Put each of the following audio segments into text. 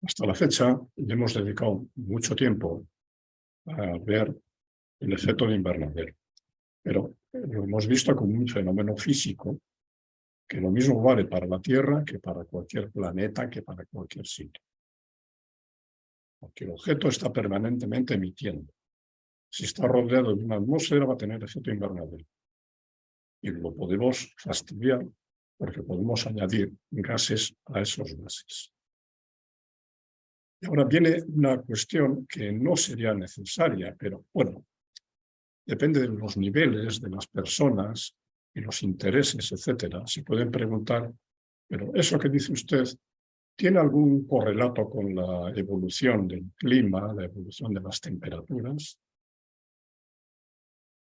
Hasta la fecha le hemos dedicado mucho tiempo a ver el efecto de invernadero, pero lo hemos visto como un fenómeno físico que lo mismo vale para la Tierra que para cualquier planeta, que para cualquier sitio. Porque el objeto está permanentemente emitiendo. Si está rodeado de una atmósfera va a tener efecto invernadero. Y lo podemos fastidiar porque podemos añadir gases a esos gases. Y ahora viene una cuestión que no sería necesaria, pero bueno, depende de los niveles de las personas y los intereses, etcétera. Se pueden preguntar, pero eso que dice usted, ¿tiene algún correlato con la evolución del clima, la evolución de las temperaturas?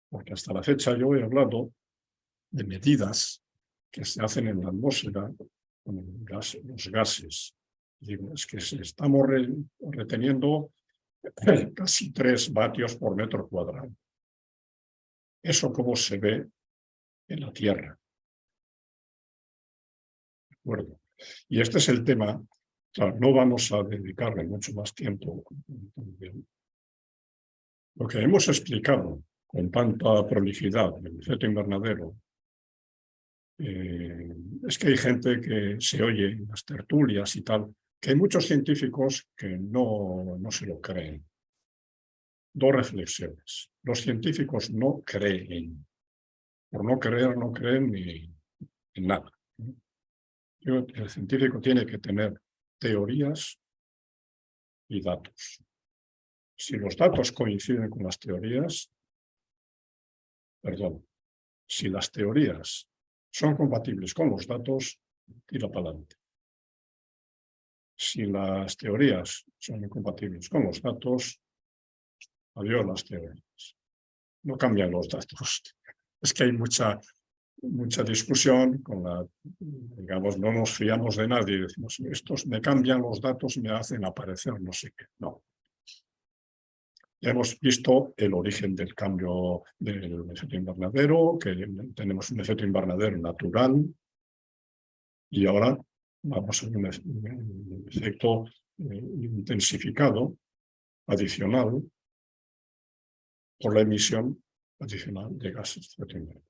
Porque hasta la fecha yo he hablado de medidas que se hacen en la atmósfera con los gases. Digo, es que estamos reteniendo casi 3 vatios por metro cuadrado. ¿Eso cómo se ve en la Tierra? ¿De acuerdo? Y este es el tema. Claro, no vamos a dedicarle mucho más tiempo. Lo que hemos explicado con tanta prolicidad del efecto invernadero es que hay gente que se oye en las tertulias y tal, que hay muchos científicos que no se lo creen. 2 reflexiones. Los científicos no creen. Por no creer, no creen ni en nada. El científico tiene que tener teorías y datos. Si los datos coinciden con las teorías, perdón, si las teorías son compatibles con los datos, tira para adelante. Si las teorías son incompatibles con los datos, adiós las teorías. No cambian los datos. Es que hay mucha discusión con la, digamos, no nos fiamos de nadie. Decimos, estos me cambian los datos y me hacen aparecer no sé qué. No. Ya hemos visto el origen del cambio del efecto invernadero, que tenemos un efecto invernadero natural, y ahora vamos a ver un efecto intensificado, adicional, por la emisión adicional de gases de efecto invernadero.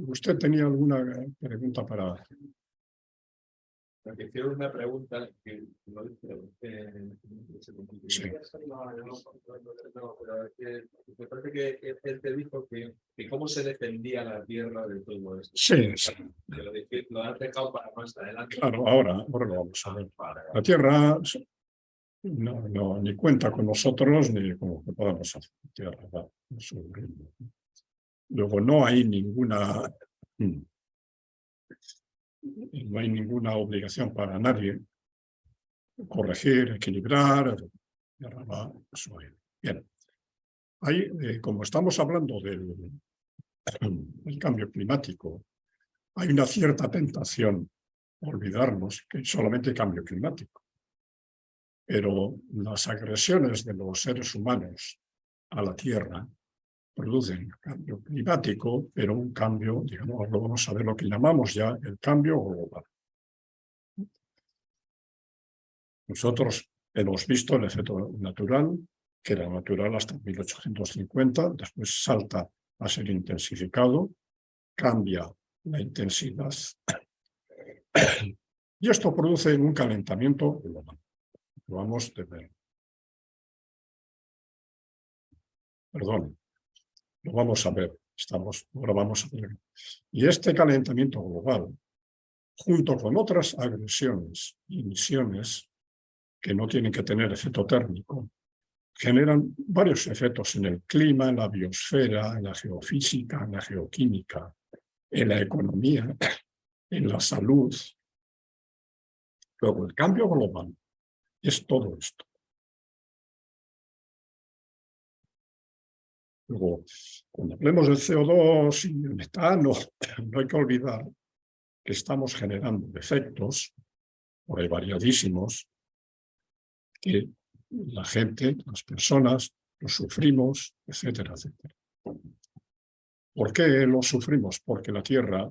¿Usted tenía alguna pregunta para...? Porque hicieron una pregunta que no Sí. Me parece que él te dijo que cómo se defendía la Tierra de todo esto. Sí, sí. Que lo has dejado para más adelante. Claro, ahora lo vamos a ver. La Tierra ni cuenta con nosotros ni con lo que podamos hacer. La Tierra va a su ritmo. Luego no hay ninguna obligación para nadie corregir, equilibrar. Bien. Ahí, como estamos hablando del cambio climático, hay una cierta tentación a olvidarnos que solamente hay cambio climático. Pero las agresiones de los seres humanos a la Tierra producen cambio climático, pero un cambio, digamos, lo vamos a ver lo que llamamos ya el cambio global. Nosotros hemos visto el efecto natural, que era natural hasta 1850, después salta a ser intensificado, cambia la intensidad y esto produce un calentamiento global. Lo vamos a ver. Perdón, lo vamos a ver. Ahora vamos a ver. Y este calentamiento global, junto con otras agresiones y emisiones que no tienen que tener efecto térmico, generan varios efectos en el clima, en la biosfera, en la geofísica, en la geoquímica, en la economía, en la salud. Luego, el cambio global es todo esto. Luego, cuando hablemos del CO2 y el metano, no hay que olvidar que estamos generando efectos, por ahí variadísimos, que la gente, las personas, los sufrimos, etcétera, etcétera. ¿Por qué los sufrimos? Porque la Tierra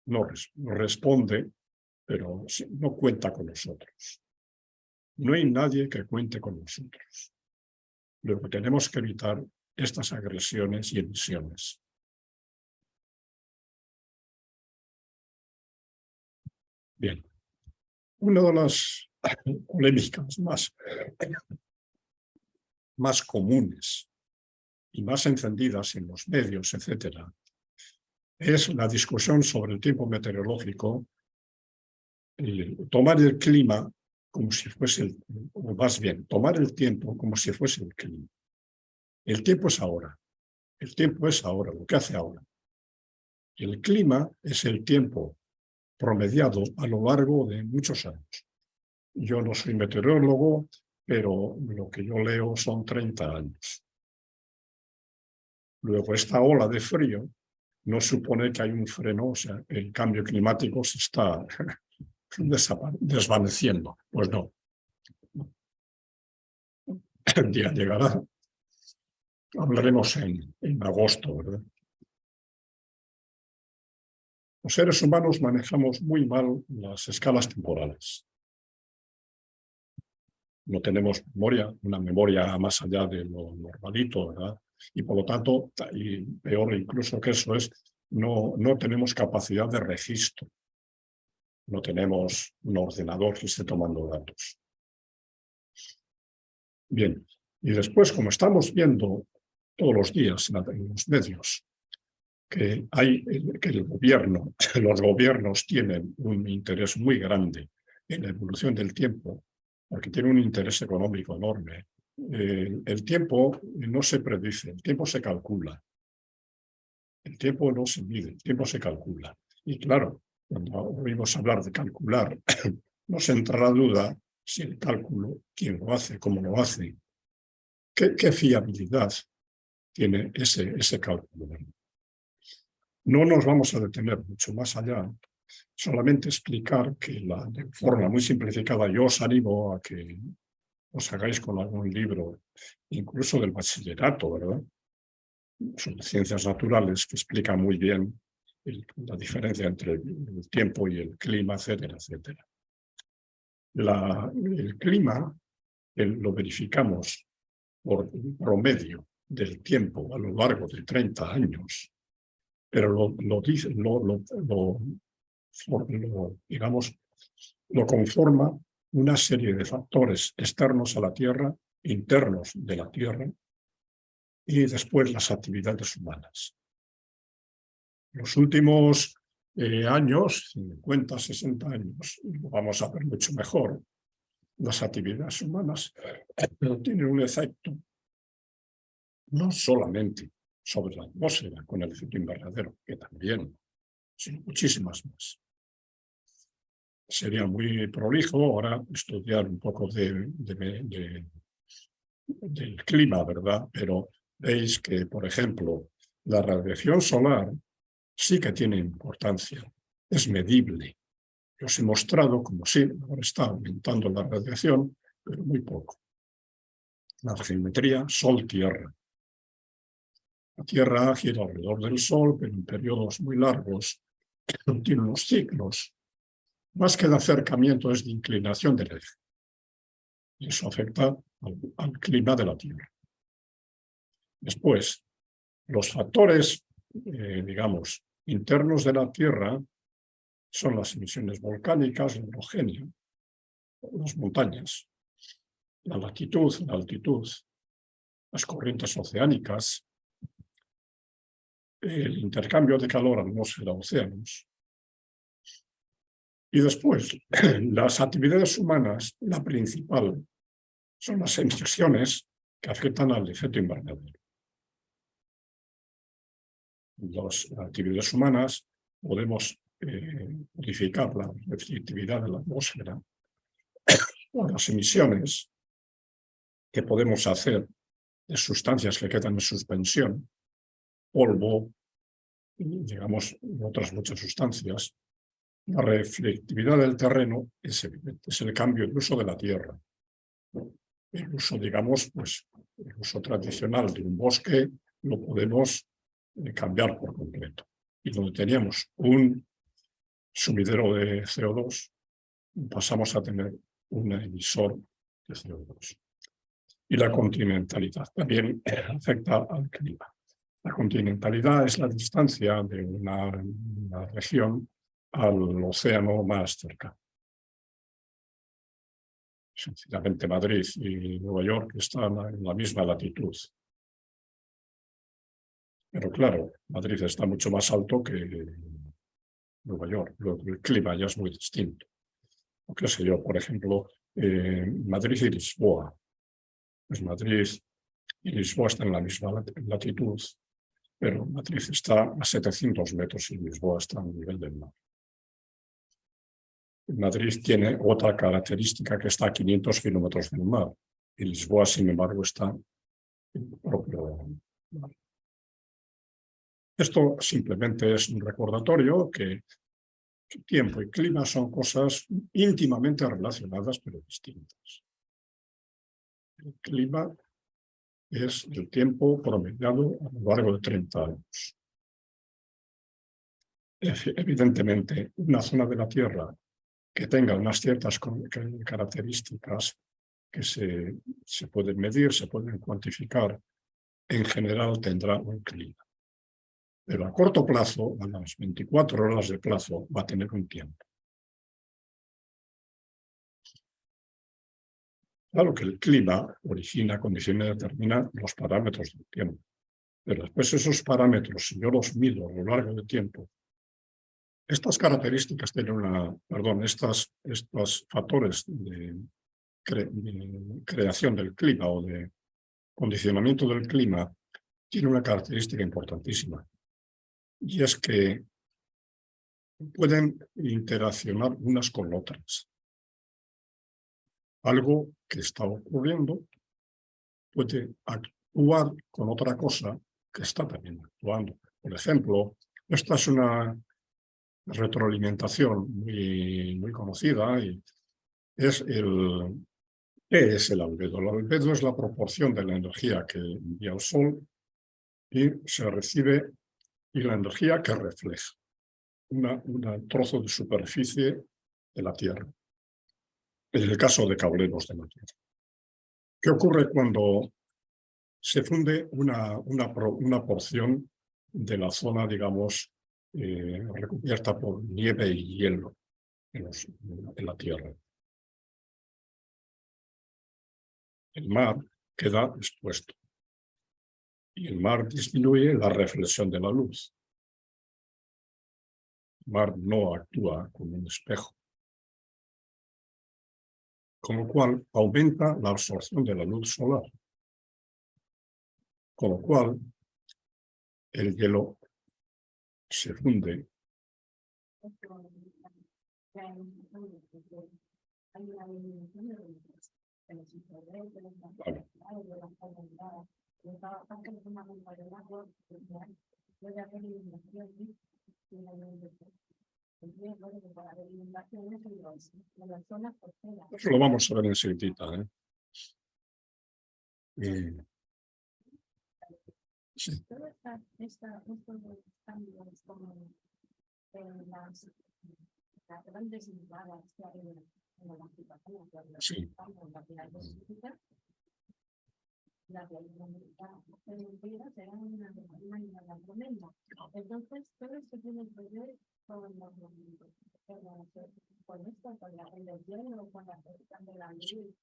no responde pero no cuenta con nosotros. No hay nadie que cuente con nosotros. Luego tenemos que evitar estas agresiones y emisiones. Bien, una de las polémicas más comunes y más encendidas en los medios, etcétera, es la discusión sobre el tiempo meteorológico, tomar el clima como si fuese, o más bien, tomar el tiempo como si fuese el clima. El tiempo es ahora. El tiempo es ahora, lo que hace ahora. El clima es el tiempo promediado a lo largo de muchos años. Yo no soy meteorólogo, pero lo que yo leo son 30 años. Luego, esta ola de frío no supone que hay un freno, o sea, el cambio climático se está desvaneciendo. Pues no. El día llegará. Hablaremos en agosto, ¿verdad? Los seres humanos manejamos muy mal las escalas temporales. No tenemos memoria, una memoria más allá de lo normalito, ¿verdad? Y por lo tanto, y peor incluso que eso es, no tenemos capacidad de registro. No tenemos un ordenador que esté tomando datos. Bien, y después, como estamos viendo todos los días en los medios, que el gobierno, los gobiernos tienen un interés muy grande en la evolución del tiempo, porque tienen un interés económico enorme. El tiempo no se predice, el tiempo se calcula. El tiempo no se mide, el tiempo se calcula. Y claro, cuando oímos hablar de calcular, nos entra la duda si el cálculo, quién lo hace, cómo lo hace, qué fiabilidad tiene ese cálculo. No nos vamos a detener mucho más allá, solamente explicar que de forma muy simplificada yo os animo a que os hagáis con algún libro, incluso del bachillerato, ¿verdad? Son ciencias naturales que explican muy bien la diferencia entre el tiempo y el clima, etcétera, etcétera. El clima lo verificamos por promedio del tiempo a lo largo de 30 años, pero digamos, lo conforma una serie de factores externos a la Tierra, internos de la Tierra, y después las actividades humanas. Los últimos años, 50, 60 años, lo vamos a ver mucho mejor, las actividades humanas tienen un efecto no solamente sobre la atmósfera con el efecto invernadero, que también, sino muchísimas más. Sería muy prolijo ahora estudiar un poco del clima, ¿verdad? Pero veis que, por ejemplo, la radiación solar sí que tiene importancia, es medible. Os he mostrado como sí, ahora está aumentando la radiación, pero muy poco. La geometría Sol-Tierra. La Tierra gira alrededor del Sol, pero en periodos muy largos, tiene unos ciclos. Más que de acercamiento es de inclinación del eje. Y eso afecta al clima de la Tierra. Después, los factores, digamos, internos de la Tierra son las emisiones volcánicas, la orogenia, las montañas, la latitud, la altitud, las corrientes oceánicas, el intercambio de calor atmósfera-océanos. Y después, las actividades humanas, la principal, son las emisiones que afectan al efecto invernadero. Las actividades humanas podemos modificar la reflectividad de la atmósfera o las emisiones que podemos hacer de sustancias que quedan en suspensión, polvo, digamos, otras muchas sustancias. La reflectividad del terreno es evidente, es el cambio de uso de la tierra. El uso, digamos, pues el uso tradicional de un bosque lo podemos cambiar por completo. Y donde teníamos un sumidero de CO2, pasamos a tener un emisor de CO2. Y la continentalidad también afecta al clima. La continentalidad es la distancia de una región al océano más cercano. Sencillamente Madrid y Nueva York están en la misma latitud. Pero claro, Madrid está mucho más alto que Nueva York. El clima ya es muy distinto. O qué sé yo, por ejemplo, Madrid y Lisboa. Pues Madrid y Lisboa están en la misma latitud, pero Madrid está a 700 metros y Lisboa está a nivel del mar. Madrid tiene otra característica que está a 500 kilómetros del mar y Lisboa, sin embargo, está en el propio mar. Esto simplemente es un recordatorio que tiempo y clima son cosas íntimamente relacionadas pero distintas. El clima es el tiempo promediado a lo largo de 30 años. Evidentemente, una zona de la Tierra que tenga unas ciertas características que se pueden medir, se pueden cuantificar, en general tendrá un clima. Pero a corto plazo, a las 24 horas de plazo, va a tener un tiempo. Claro que el clima origina, condiciona y determina los parámetros del tiempo. Pero después esos parámetros, si yo los mido a lo largo del tiempo, estas características tienen estos factores de creación del clima o de condicionamiento del clima tienen una característica importantísima. Y es que pueden interaccionar unas con otras. Algo que está ocurriendo puede actuar con otra cosa que está también actuando. Por ejemplo, esta es una retroalimentación muy conocida y es ¿qué es el albedo? El albedo es la proporción de la energía que envía el Sol y se recibe y la energía que refleja un trozo de superficie de la Tierra. En el caso de que hablemos de la Tierra. ¿Qué ocurre cuando se funde una porción de la zona, digamos, recubierta por nieve y hielo en la Tierra? El mar queda expuesto y el mar disminuye la reflexión de la luz. El mar no actúa como un espejo, con lo cual aumenta la absorción de la luz solar, con lo cual el hielo se funde. Vale. Eso lo vamos a ver enseguida, sí. Las grandes entradas que hay en la aplicación, Sí. la será una tremenda. Entonces, todo esto tiene que ver con esto, con la religión o con la cuestión de la ley.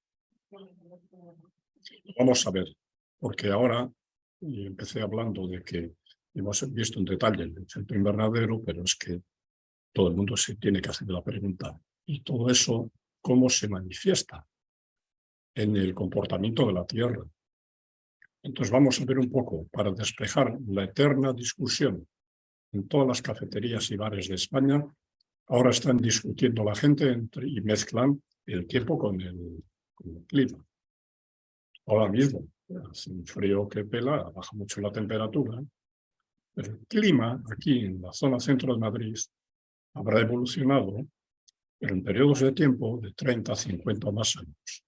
Vamos a ver, porque ahora empecé hablando de que hemos visto en detalle el efecto invernadero, pero es que todo el mundo se tiene que hacer la pregunta. ¿Y todo eso cómo se manifiesta en el comportamiento de la Tierra? Entonces vamos a ver un poco, para despejar la eterna discusión en todas las cafeterías y bares de España, ahora están discutiendo la gente y mezclan el tiempo con el clima. Ahora mismo, hace un frío que pela, baja mucho la temperatura, pero el clima aquí en la zona centro de Madrid habrá evolucionado, pero en periodos de tiempo de 30, 50 o más años.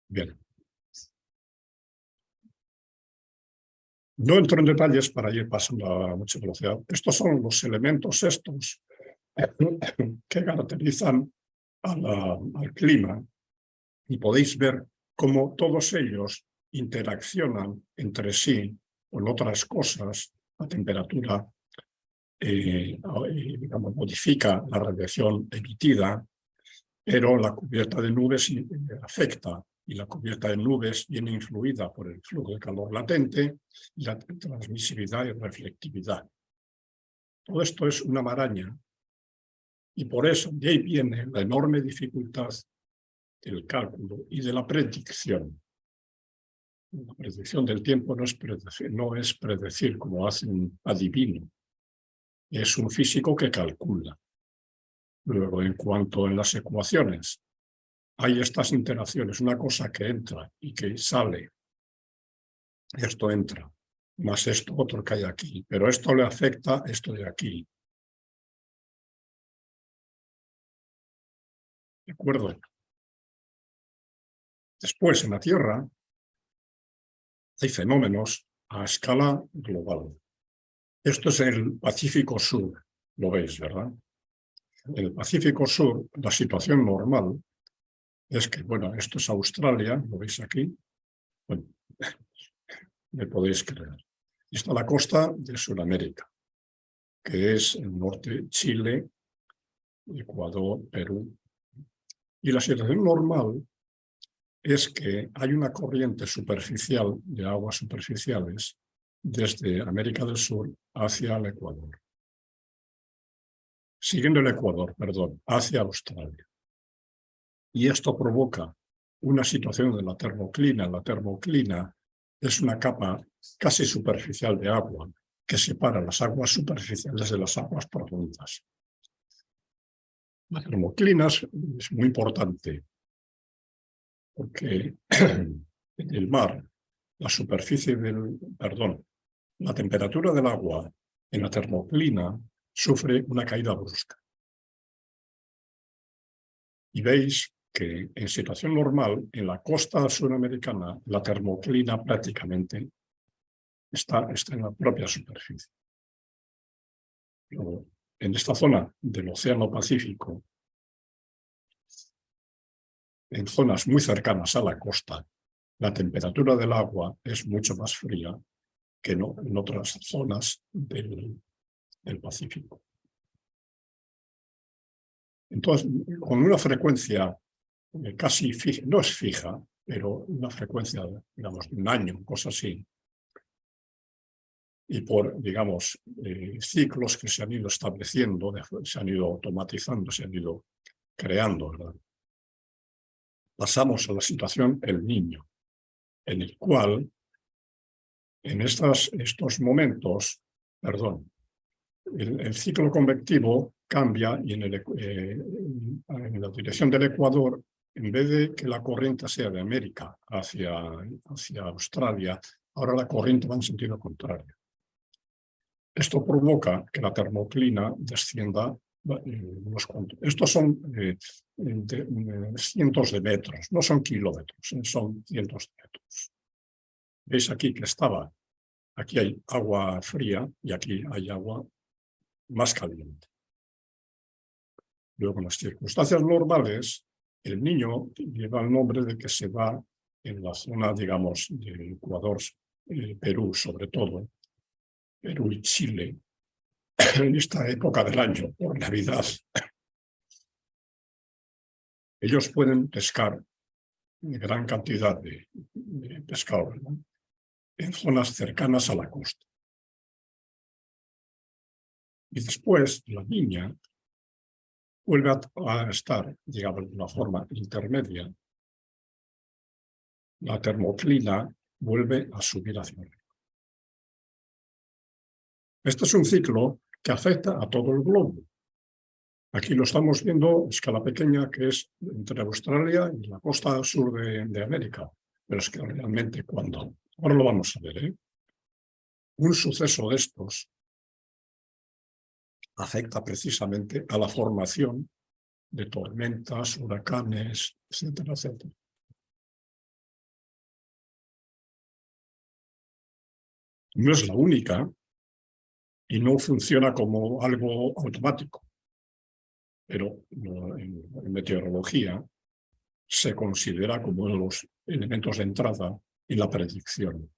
Bien. No entro en detalles para ir pasando a mucha velocidad. Estos son los elementos que caracterizan al clima, y podéis ver cómo todos ellos interaccionan entre sí con otras cosas. La temperatura digamos, modifica la radiación emitida, pero la cubierta de nubes afecta, y la cubierta de nubes viene influida por el flujo de calor latente y la transmisividad y reflectividad. Todo esto es una maraña, y por eso de ahí viene la enorme dificultad del cálculo y de la predicción. La predicción del tiempo no es predecir como hace un adivino, es un físico que calcula. Luego, en cuanto a las ecuaciones, hay estas interacciones, una cosa que entra y que sale. Esto entra, más esto otro que hay aquí, pero esto le afecta a esto de aquí. ¿De acuerdo? Después, en la Tierra, hay fenómenos a escala global. Esto es el Pacífico Sur, lo veis, ¿verdad? En el Pacífico Sur, la situación normal es que, bueno, esto es Australia, lo veis aquí, bueno, me podéis creer. Y está la costa de Sudamérica, que es el norte, Chile, Ecuador, Perú. Y la situación normal es que hay una corriente superficial de aguas superficiales desde América del Sur hacia el Ecuador. Siguiendo el Ecuador, perdón, hacia Australia. Y esto provoca una situación de la termoclina. La termoclina es una capa casi superficial de agua que separa las aguas superficiales de las aguas profundas. La termoclina es muy importante porque en el mar, la temperatura del agua en la termoclina sufre una caída brusca. Y veis que en situación normal, en la costa suramericana, la termoclina prácticamente está en la propia superficie. Luego, en esta zona del Océano Pacífico, en zonas muy cercanas a la costa, la temperatura del agua es mucho más fría que en otras zonas del Pacífico. Entonces, con una frecuencia casi fija, no es fija, pero una frecuencia, digamos, de un año, cosas así, y por, digamos, ciclos que se han ido estableciendo, se han ido automatizando, se han ido creando, ¿verdad? Pasamos a la situación El Niño, en el cual, en estos momentos, perdón, el ciclo convectivo cambia y en la dirección del Ecuador, en vez de que la corriente sea de América hacia Australia, ahora la corriente va en sentido contrario. Esto provoca que la termoclina descienda unos cuantos. Estos son cientos de metros, no son kilómetros, son cientos de metros. Veis aquí que aquí hay agua fría y aquí hay agua más caliente. Luego, en las circunstancias normales, el Niño lleva el nombre de que se va en la zona, digamos, del Ecuador, Perú sobre todo, Perú y Chile, en esta época del año, por Navidad. Ellos pueden pescar gran cantidad de pescado, ¿verdad?, en zonas cercanas a la costa. Y después la niña vuelve a estar, digamos, de una forma intermedia. La termoclina vuelve a subir hacia arriba. Este es un ciclo que afecta a todo el globo. Aquí lo estamos viendo a escala pequeña, que es entre Australia y la costa sur de América. Pero es que realmente ahora lo vamos a ver, un suceso de estos afecta precisamente a la formación de tormentas, huracanes, etcétera, etcétera. No es la única y no funciona como algo automático, pero en meteorología se considera como uno de los elementos de entrada en la predicción.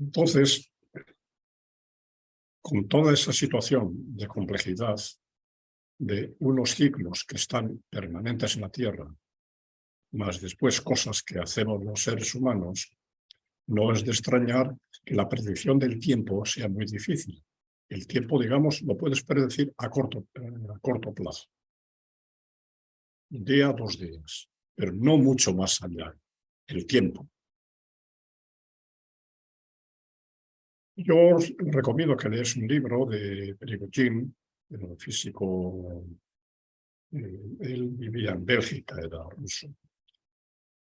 Entonces, con toda esa situación de complejidad de unos ciclos que están permanentes en la Tierra, más después cosas que hacemos los seres humanos, no es de extrañar que la predicción del tiempo sea muy difícil. El tiempo, digamos, lo puedes predecir a corto plazo. Un día, 2 días, pero no mucho más allá. El tiempo. Yo os recomiendo que leáis un libro de Prigogine, el físico. Él vivía en Bélgica, era ruso.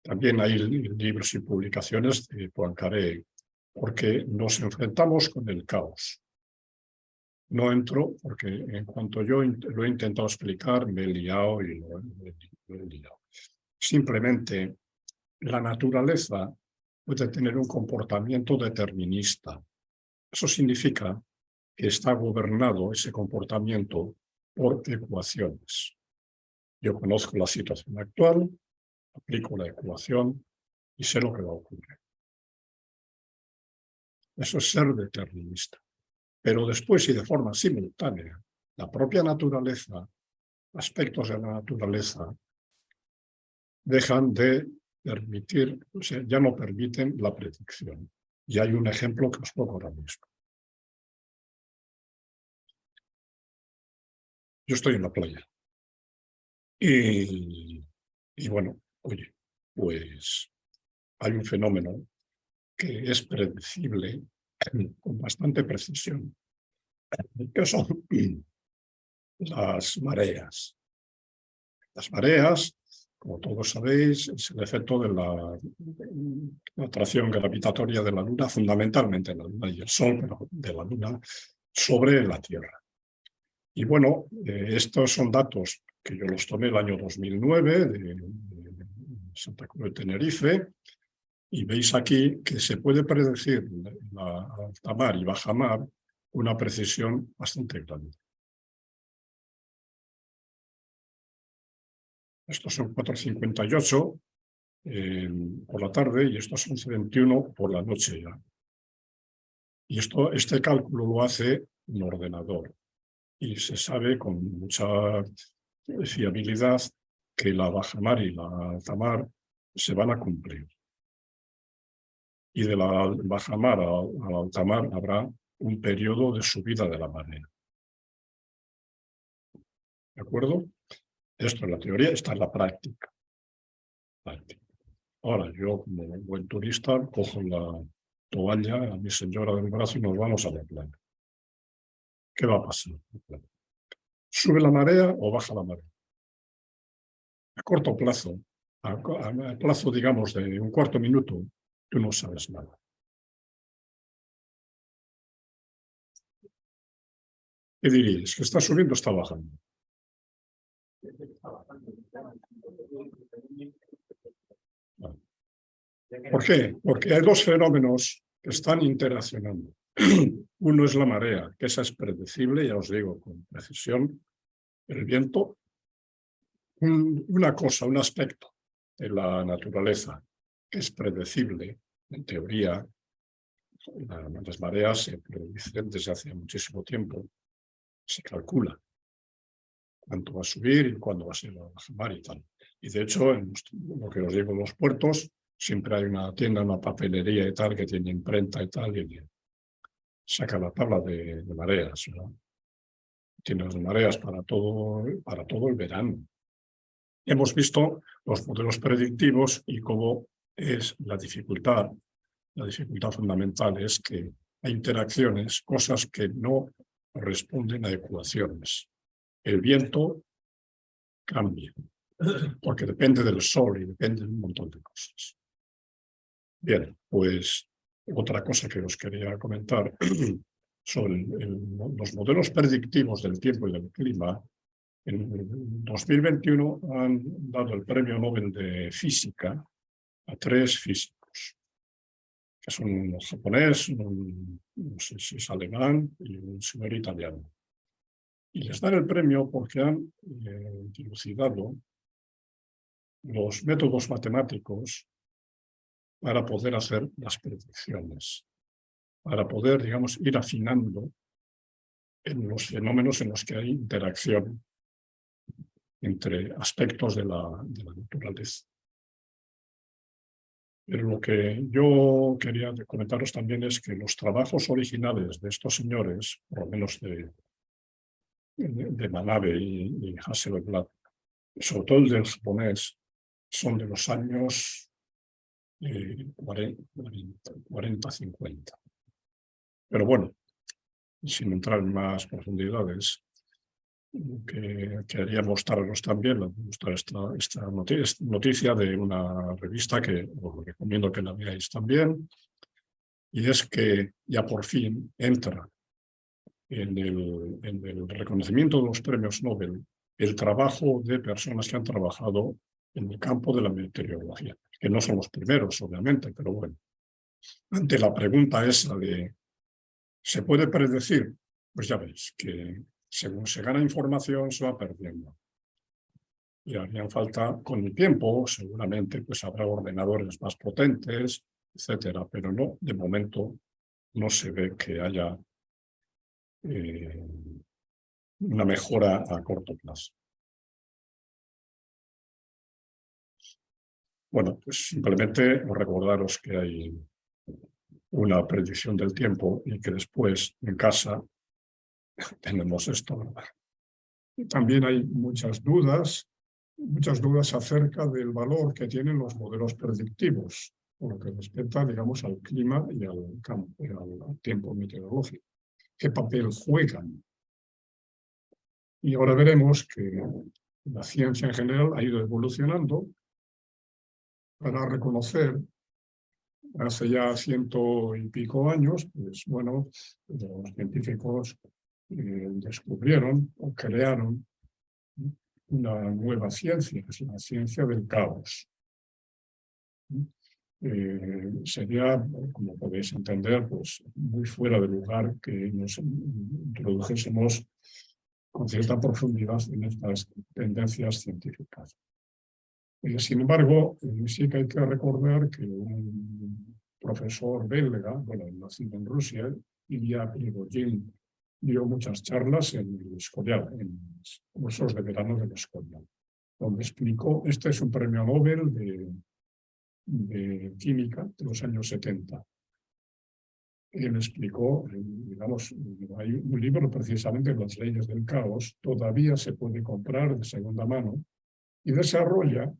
También hay libros y publicaciones de Poincaré, porque nos enfrentamos con el caos. No entro porque en cuanto yo lo he intentado explicar, me he liado y lo he liado. Simplemente, la naturaleza puede tener un comportamiento determinista. Eso significa que está gobernado ese comportamiento por ecuaciones. Yo conozco la situación actual, aplico la ecuación y sé lo que va a ocurrir. Eso es ser determinista. Pero después y de forma simultánea, la propia naturaleza, aspectos de la naturaleza, dejan de permitir, o sea, ya no permiten la predicción. Y hay un ejemplo que os pongo ahora mismo. Yo estoy en la playa. Y bueno, oye, pues hay un fenómeno que es predecible con bastante precisión, que son las mareas. Las mareas, como todos sabéis, es el efecto de la atracción gravitatoria de la Luna, fundamentalmente la Luna y el Sol, pero de la Luna sobre la Tierra. Y bueno, estos son datos que yo los tomé el año 2009 de Santa Cruz de Tenerife, y veis aquí que se puede predecir la alta mar y baja mar una precisión bastante grande. Estos son 4:58 por la tarde y estos son 11:21 por la noche ya. Y este cálculo lo hace un ordenador y se sabe con mucha fiabilidad que la bajamar y la altamar se van a cumplir. Y de la bajamar a la altamar habrá un periodo de subida de la marea. ¿De acuerdo? Esto es la teoría, esta es la práctica. Ahora, yo como buen turista cojo la toalla a mi señora del brazo y nos vamos a la playa. ¿Qué va a pasar? ¿Sube la marea o baja la marea? A corto plazo, a plazo, digamos, de un cuarto minuto, tú no sabes nada. ¿Qué diríais? ¿Que está subiendo o está bajando? ¿Por qué? Porque hay dos fenómenos que están interaccionando. Uno es la marea, que esa es predecible, ya os digo, con precisión. El viento, una cosa, un aspecto de la naturaleza que es predecible, en teoría, las mareas se predicen desde hace muchísimo tiempo, se calcula cuánto va a subir y cuándo va a ser la bajamar y tal. Y de hecho, en lo que os digo, en los puertos, siempre hay una tienda, una papelería y tal, que tiene imprenta y tal, y saca la tabla de mareas, ¿no? Tiene las mareas para todo el verano. Hemos visto los modelos predictivos y cómo es la dificultad. La dificultad fundamental es que hay interacciones, cosas que no responden a ecuaciones. El viento cambia, porque depende del sol y depende de un montón de cosas. Bien, pues otra cosa que os quería comentar sobre los modelos predictivos del tiempo y del clima En 2021 han dado el premio Nobel de Física a 3 físicos, que son un japonés, no sé si es alemán y un señor italiano. Y les dan el premio porque han dilucidado los métodos matemáticos para poder hacer las predicciones, para poder, digamos, ir afinando en los fenómenos en los que hay interacción entre aspectos de la naturaleza. Pero lo que yo quería comentaros también es que los trabajos originales de estos señores, por lo menos de Manabe y Hasselblad, sobre todo el del japonés, son de los años 40-50. Pero bueno, sin entrar en más profundidades, que quería mostraros también, mostrar esta noticia de una revista que os recomiendo que la veáis también, y es que ya por fin entra en el reconocimiento de los premios Nobel el trabajo de personas que han trabajado en el campo de la meteorología, que no son los primeros, obviamente, pero bueno. Ante la pregunta esa de ¿se puede predecir? Pues ya veis que según se gana información se va perdiendo. Y harían falta, con el tiempo, seguramente pues habrá ordenadores más potentes, etcétera, pero no, de momento no se ve que haya una mejora a corto plazo. Bueno, pues simplemente recordaros que hay una predicción del tiempo y que después en casa tenemos esto, ¿verdad? Y también hay muchas dudas acerca del valor que tienen los modelos predictivos, por lo que respecta, digamos, al clima y al tiempo meteorológico. ¿Qué papel juegan? Y ahora veremos que la ciencia en general ha ido evolucionando para reconocer, hace ya 100 y pico años, pues bueno, los científicos descubrieron o crearon una nueva ciencia, que es la ciencia del caos. Sería, como podéis entender, pues muy fuera de lugar que nos introdujésemos con cierta profundidad en estas tendencias científicas. Sin embargo, sí que hay que recordar que un profesor belga, bueno, nacido en Rusia, Ilya Prigogine, dio muchas charlas en el Escorial, en los cursos de verano del Escorial, donde explicó, este es un premio Nobel de química de los años 70. Él explicó, digamos, hay un libro precisamente de las leyes del caos, todavía se puede comprar de segunda mano y desarrolla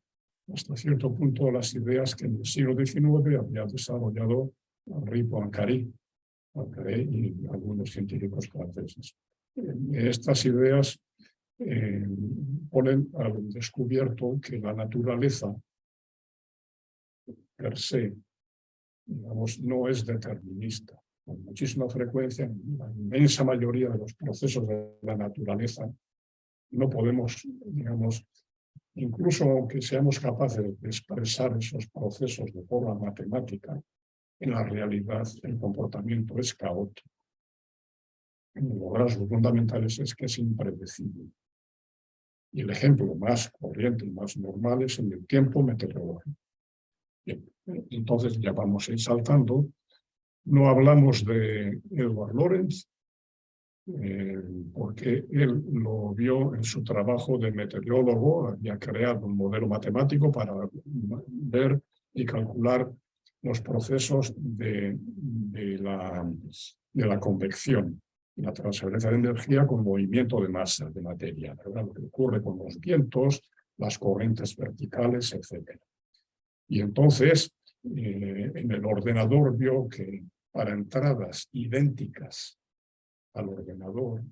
hasta cierto punto las ideas que en el siglo XIX había desarrollado Henri Poincaré y algunos científicos franceses. Estas ideas ponen al descubierto que la naturaleza per se, digamos, no es determinista. Con muchísima frecuencia, la inmensa mayoría de los procesos de la naturaleza no podemos, digamos, incluso aunque seamos capaces de expresar esos procesos de forma matemática, en la realidad el comportamiento es caótico. Los rasgos fundamentales es que es impredecible. Y el ejemplo más corriente y más normal es en el tiempo meteorológico. Bien, entonces ya vamos a ir saltando. No hablamos de Edward Lorenz, porque él lo vio en su trabajo de meteorólogo, había creado un modelo matemático para ver y calcular los procesos de la convección, la transferencia de energía con movimiento de masa de materia, ¿verdad? Lo que ocurre con los vientos, las corrientes verticales, etc. Y entonces, en el ordenador vio que para entradas idénticas al ordenador,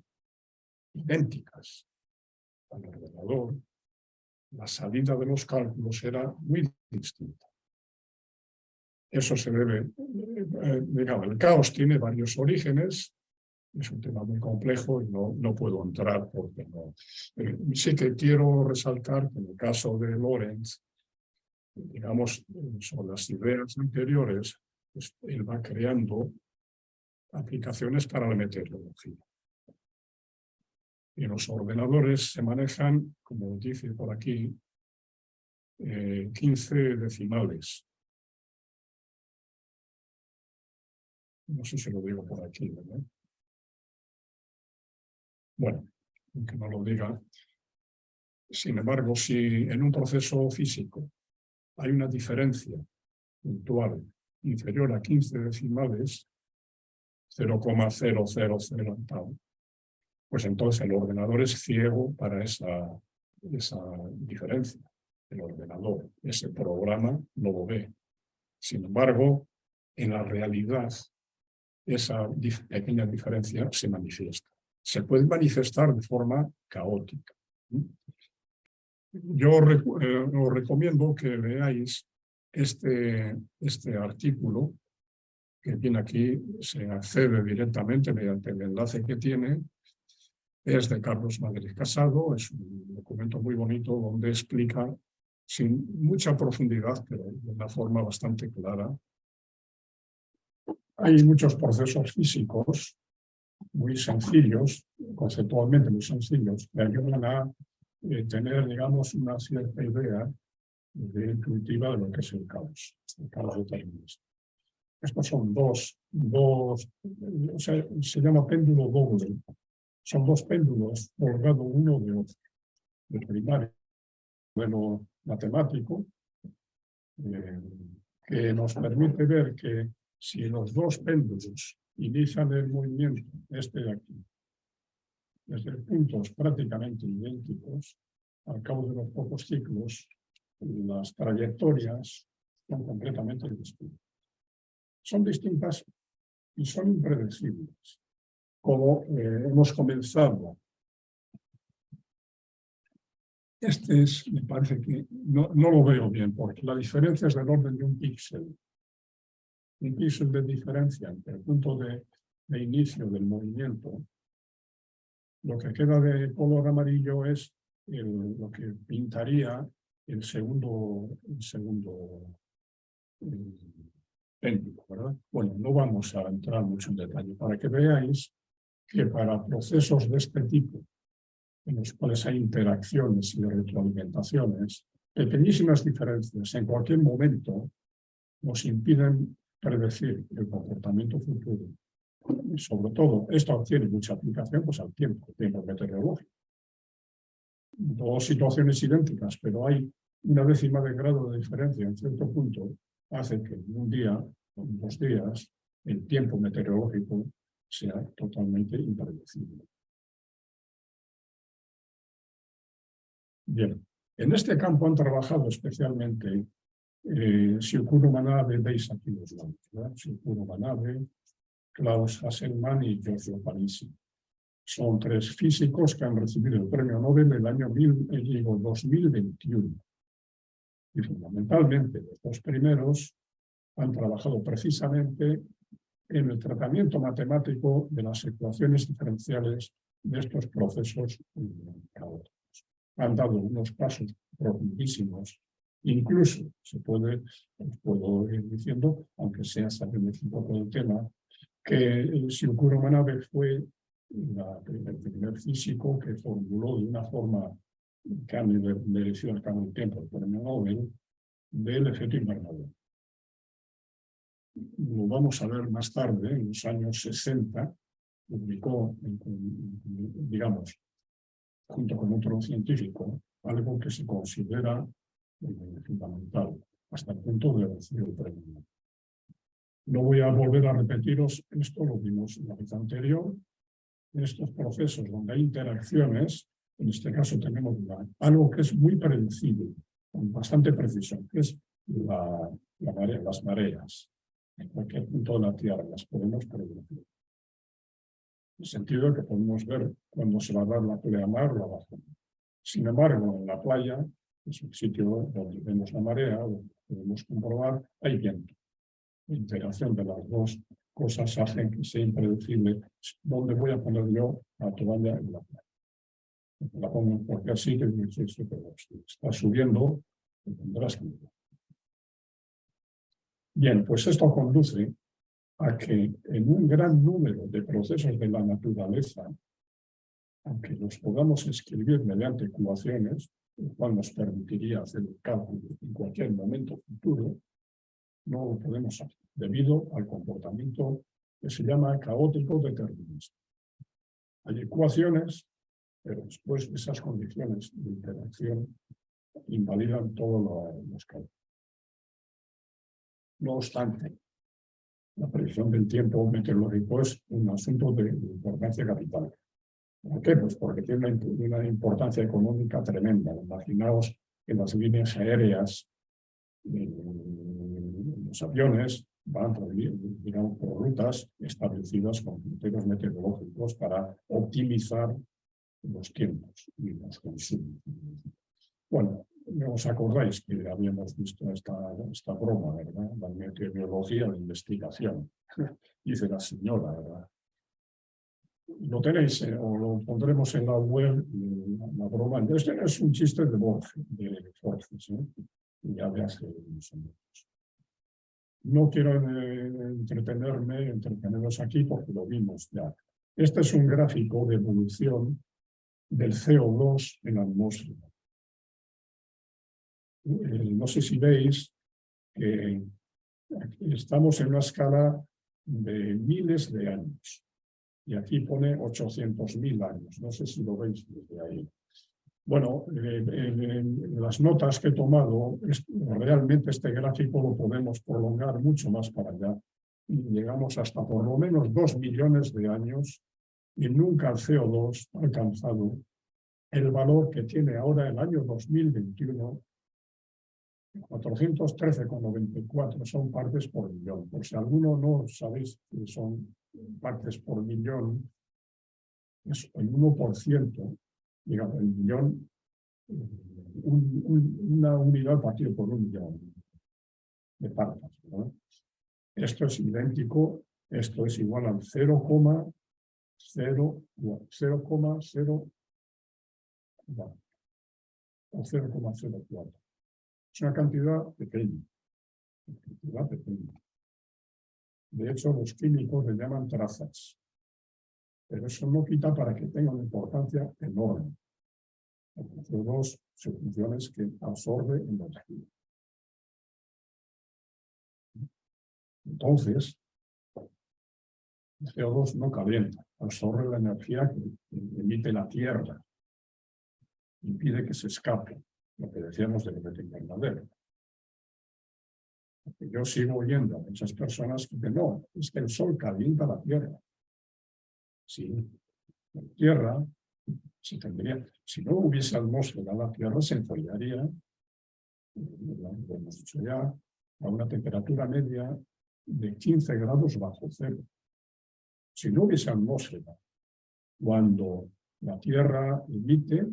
la salida de los cálculos era muy distinta. Eso se debe, digamos, el caos tiene varios orígenes Es un tema muy complejo y no puedo entrar porque no. Sí que quiero resaltar que en el caso de Lorentz, digamos, sobre las ideas anteriores, pues, él va creando aplicaciones para la meteorología. Y los ordenadores se manejan, como dice por aquí, 15 decimales. No sé si lo digo por aquí, ¿verdad? Bueno, aunque no lo diga. Sin embargo, si en un proceso físico hay una diferencia puntual inferior a 15 decimales, 0,000 tal, pues entonces el ordenador es ciego para esa diferencia. El ordenador, ese programa, no lo ve. Sin embargo, en la realidad, esa pequeña diferencia se manifiesta. Se puede manifestar de forma caótica. Yo os recomiendo que veáis este artículo que tiene aquí, se accede directamente mediante el enlace que tiene. Es de Carlos Madrid Casado, es un documento muy bonito donde explica, sin mucha profundidad, pero de una forma bastante clara. Hay muchos procesos físicos muy sencillos, conceptualmente muy sencillos, que ayudan a tener, digamos, una cierta idea intuitiva de lo que es el caos determinista. Estos son dos, o sea, se llama péndulo doble. Son dos péndulos colgados uno de otro. El primario, modelo matemático, que nos permite ver que si los dos péndulos inician el movimiento, este de aquí, desde puntos prácticamente idénticos, al cabo de los pocos ciclos, las trayectorias son completamente distintas. Son distintas y son impredecibles. Como hemos comenzado. Me parece que no lo veo bien, porque la diferencia es del orden de un píxel. Un píxel de diferencia entre el punto de inicio del movimiento. Lo que queda de color amarillo es lo que pintaría el segundo péndulo, ¿verdad? Bueno, no vamos a entrar mucho en detalle para que veáis que para procesos de este tipo, en los cuales hay interacciones y retroalimentaciones, pequeñísimas diferencias en cualquier momento nos impiden predecir el comportamiento futuro. Y sobre todo, esto tiene mucha aplicación pues, al tiempo meteorológico. Dos situaciones idénticas, pero hay una décima de grado de diferencia en cierto punto, hace que en un día o en 2 días el tiempo meteorológico sea totalmente impredecible. Bien, en este campo han trabajado especialmente Syukuro Manabe, veis aquí los nombres, Syukuro Manabe, Klaus Hasselmann y Giorgio Parisi. Son 3 físicos que han recibido el premio Nobel el año 2021. Y fundamentalmente los 2 primeros han trabajado precisamente en el tratamiento matemático de las ecuaciones diferenciales de estos procesos caóticos. Han dado unos pasos profundísimos. Incluso os puedo ir diciendo, aunque sea saliendo un poco del tema, que Syukuro Manabe fue el primer físico que formuló de una forma que ha merecido al cabo del tiempo el premio Nobel del efecto invernadero. Lo vamos a ver más tarde, en los años 60, publicó, digamos, junto con otro científico, algo que se considera fundamental, hasta el punto de recibir el premio. No voy a volver a repetiros esto, lo vimos en la vez anterior. En estos procesos donde hay interacciones, en este caso tenemos algo que es muy predecible, con bastante precisión, que es las mareas. En cualquier punto de la Tierra las podemos predecir. En el sentido de que podemos ver cuándo se va a dar la pleamar o la bajamar. Sin embargo, en la playa, es un sitio donde vemos la marea, donde podemos comprobar, hay viento. La interacción de las dos cosas hacen que sea impredecible dónde voy a poner yo la toalla en la playa. La pongo en cualquier sitio y me dice, pero si está subiendo, tendrás que mirar. Bien, pues esto conduce a que en un gran número de procesos de la naturaleza, aunque los podamos escribir mediante ecuaciones, lo cual nos permitiría hacer el cálculo en cualquier momento futuro, no lo podemos hacer, debido al comportamiento que se llama caótico determinista. Hay ecuaciones, pero después esas condiciones de interacción invalidan todos los cálculos. No obstante, la predicción del tiempo meteorológico es un asunto de importancia capital. ¿Por qué? Pues porque tiene una importancia económica tremenda. Imaginaos que las líneas aéreas, los aviones, van digamos, por rutas establecidas con criterios meteorológicos para optimizar los tiempos y los consumos. Bueno, ¿os acordáis que habíamos visto esta broma, verdad? La meteorología de investigación, dice la señora, ¿verdad? Lo tenéis, o lo pondremos en la web, la broma. Este es un chiste de Borges, ya de hace unos años. No quiero entreteneros aquí porque lo vimos ya. Este es un gráfico de evolución del CO2 en la atmósfera. No sé si veis que estamos en una escala de miles de años. Y aquí pone 800.000 años. No sé si lo veis desde ahí. Bueno, en las notas que he tomado, realmente este gráfico lo podemos prolongar mucho más para allá. Y llegamos hasta por lo menos 2 millones de años y nunca el CO2 ha alcanzado el valor que tiene ahora el año 2021. 413,94 son partes por millón. Por si alguno no sabéis que son partes por millón, es el 1%, digamos, el millón, una unidad partido por 1 millón de partes, ¿no? Esto es idéntico, esto es igual al 0,0, o 0,04. Es una cantidad pequeña. De hecho, los químicos le llaman trazas. Pero eso no quita para que tenga una importancia enorme. El CO2, su función es que absorbe energía. Entonces, el CO2 no calienta, absorbe la energía que emite la Tierra, impide que se escape, lo que decíamos del efecto invernadero. Porque yo sigo oyendo a muchas personas que dicen, no, es que el Sol calienta la Tierra. Sí, la Tierra se tendría, si no hubiese atmósfera, la Tierra se enfriaría, lo hemos dicho ya, a una temperatura media de 15 grados bajo cero. Si no hubiese atmósfera, cuando la Tierra emite,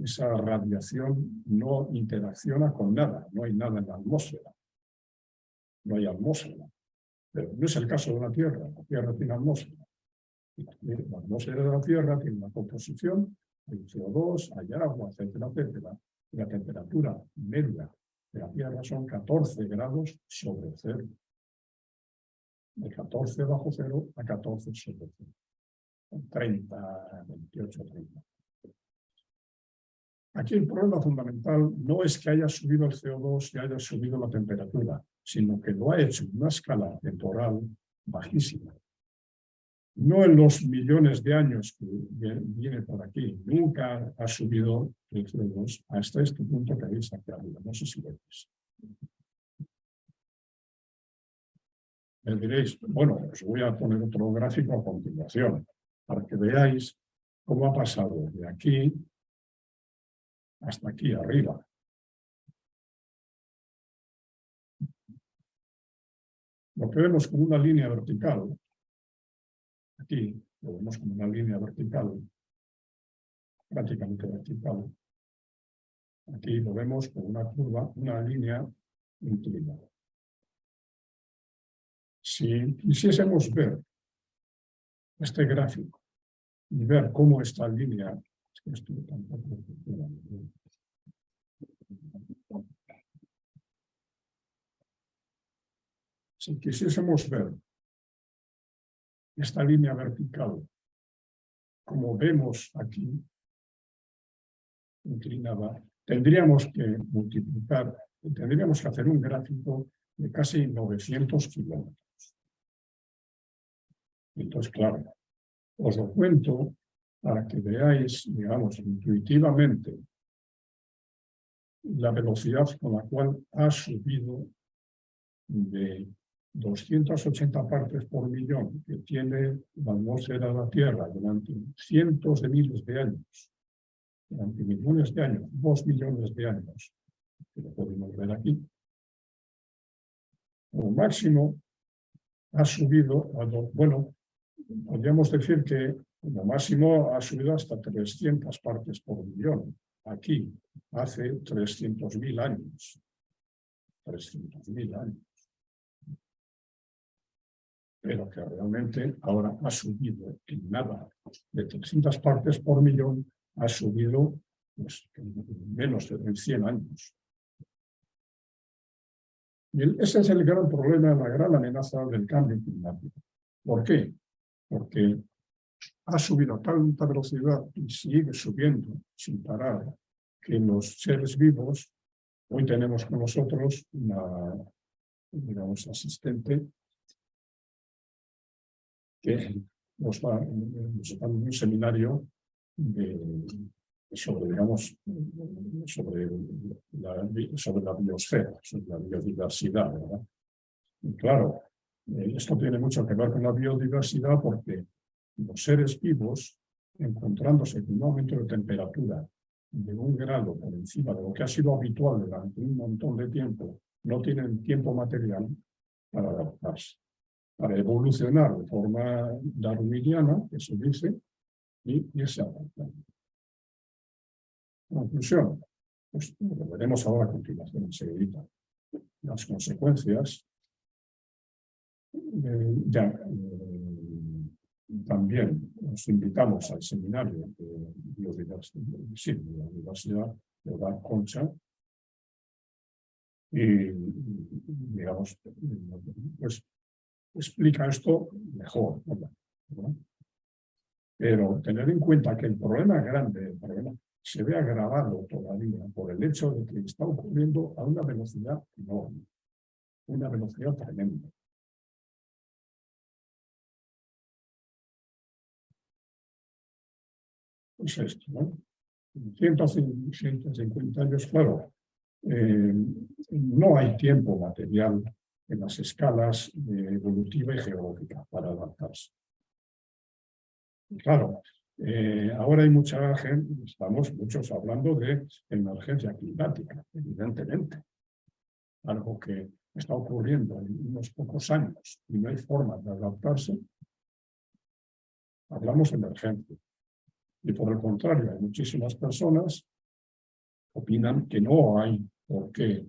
esa radiación no interacciona con nada, no hay nada en la atmósfera. No hay atmósfera. Pero no es el caso de la Tierra tiene atmósfera. La atmósfera de la Tierra tiene una composición, hay CO2, hay agua, etcétera, etcétera. Y la temperatura media de la Tierra son 14 grados sobre cero. De 14 bajo cero a 14 sobre cero. 30, 28, 30. Aquí el problema fundamental no es que haya subido el CO2 y haya subido la temperatura, sino que lo ha hecho en una escala temporal bajísima. No en los millones de años que viene por aquí. Nunca ha subido el CO2 hasta este punto que veis aquí arriba. No sé si lo veis. Me diréis, bueno, os voy a poner otro gráfico a continuación para que veáis cómo ha pasado de aquí hasta aquí arriba. Lo que vemos como una línea vertical, aquí lo vemos como una línea vertical, prácticamente vertical. Aquí lo vemos como una curva, una línea inclinada. Si quisiésemos ver este gráfico y ver cómo esta línea, es que esto tampoco, si quisiésemos ver esta línea vertical, como vemos aquí, inclinada, tendríamos que multiplicar, tendríamos que hacer un gráfico de casi 900 kilómetros. Entonces, claro, os lo cuento para que veáis, digamos, intuitivamente la velocidad con la cual ha subido de 280 partes por millón que tiene la atmósfera de la Tierra durante cientos de miles de años, durante millones de años, 2 millones de años, que lo podemos ver aquí. Como máximo ha subido, bueno, podríamos decir que como máximo ha subido hasta 300 partes por millón. Aquí, hace 300.000 años. 300.000 años. Pero que realmente ahora ha subido en nada. De 300 partes por millón ha subido pues, en menos de 100 años. Y ese es el gran problema, la gran amenaza del cambio climático. ¿Por qué? Porque ha subido a tanta velocidad y sigue subiendo sin parar que los seres vivos, hoy tenemos con nosotros una, digamos, asistente que nos va en un seminario sobre, digamos, sobre la biosfera, sobre la biodiversidad, ¿verdad? Y claro, esto tiene mucho que ver con la biodiversidad porque los seres vivos, encontrándose con un aumento de temperatura de 1 grado por encima de lo que ha sido habitual durante un montón de tiempo, no tienen tiempo material para adaptarse, para evolucionar de forma darwiniana, que se dice, y irse adaptando. Conclusión, pues lo veremos ahora a continuación enseguida. Las consecuencias también nos invitamos al seminario de biodiversidad de la Concha y, digamos, pues explica esto mejor, ¿verdad? Pero tener en cuenta que el problema grande, se ve agravado todavía por el hecho de que está ocurriendo a una velocidad enorme, una velocidad tremenda. Es esto, ¿no? 150 años, claro, no hay tiempo material en las escalas evolutiva y geológica para adaptarse. Claro, ahora hay mucha gente, estamos muchos hablando de emergencia climática, evidentemente, algo que está ocurriendo en unos pocos años y no hay forma de adaptarse. Hablamos de emergencia. Y por el contrario, hay muchísimas personas que opinan que no hay por qué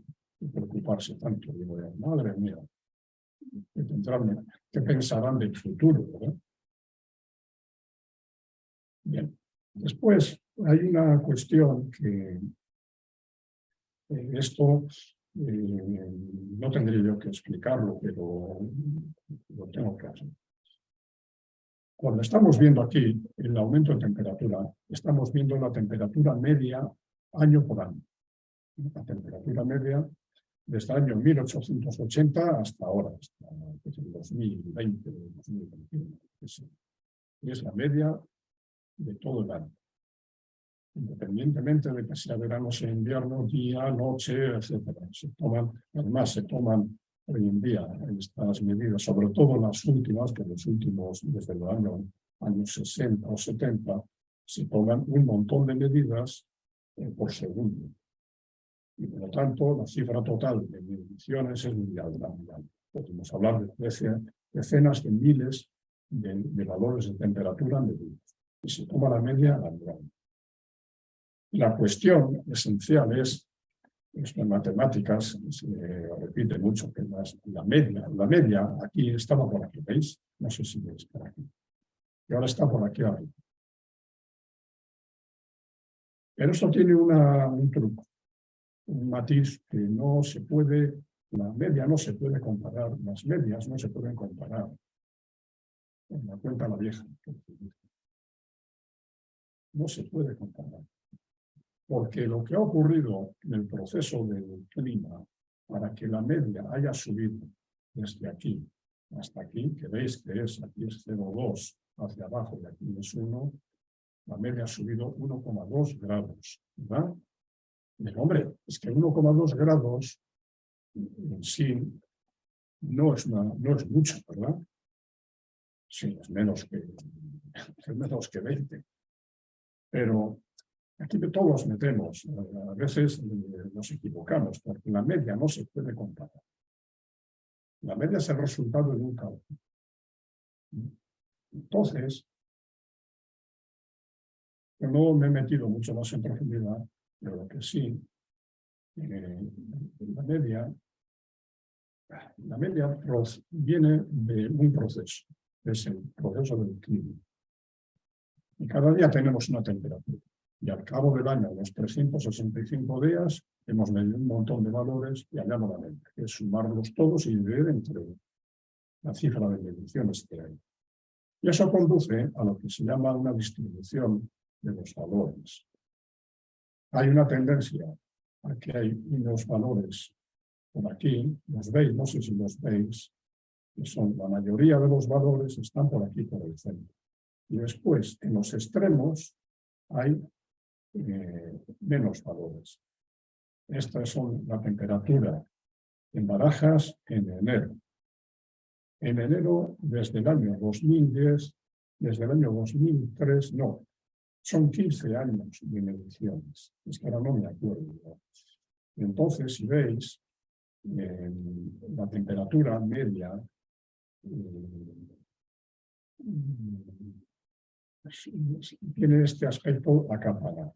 preocuparse tanto. Digo, madre mía, ¿qué pensarán del futuro? ¿Verdad? Bien, después hay una cuestión que esto no tendría yo que explicarlo, pero lo tengo que hacer. Cuando estamos viendo aquí el aumento de temperatura, estamos viendo la temperatura media año por año. La temperatura media desde el año 1880 hasta ahora, hasta el 2020, 2021. Y es la media de todo el año. Independientemente de que sea verano, sea invierno, día, noche, etc. Además, se toman hoy en día estas medidas, sobre todo las últimas, que los últimos, desde los años 60 o 70, se toman un montón de medidas por segundo. Y por lo tanto, la cifra total de mediciones es muy alta. Podemos hablar de decenas de miles de valores de temperatura medidos. Y se toma la media anual. La cuestión esencial es Esto en matemáticas se repite mucho, que la media, aquí estaba por aquí, ¿veis? No sé si veis por aquí. Y ahora está por aquí arriba. Pero esto tiene un truco, un matiz que no se puede, la media no se puede comparar, las medias no se pueden comparar. En la cuenta la vieja. No se puede comparar. Porque lo que ha ocurrido en el proceso del clima, para que la media haya subido desde aquí hasta aquí, que veis que es, aquí es 0,2 hacia abajo y aquí es 1, la media ha subido 1,2 grados, ¿verdad? Pero, hombre, es que 1,2 grados en sí no es mucho, ¿verdad? Sí, es menos que 20. Pero aquí todos metemos, a veces nos equivocamos, porque la media no se puede comparar. La media es el resultado de un cálculo. Entonces, yo no me he metido mucho más en profundidad, pero lo que sí, la media viene de un proceso, que es el proceso del clima. Y cada día tenemos una temperatura. Y al cabo del año, los 365 días, hemos medido un montón de valores y hallamos la media, que es sumarlos todos y dividir entre la cifra de mediciones que hay. Y eso conduce a lo que se llama una distribución de los valores. Hay una tendencia a que hay unos valores por aquí, los veis, no sé si los veis, que son la mayoría de los valores están por aquí, por el centro. Y después, en los extremos, hay menos valores. Estas son la temperatura en Barajas en enero. En enero, desde el año 2010, desde el año 2003, no, son 15 años de mediciones. Es que ahora no me acuerdo. Entonces, si veis, la temperatura media tiene este aspecto acaparado.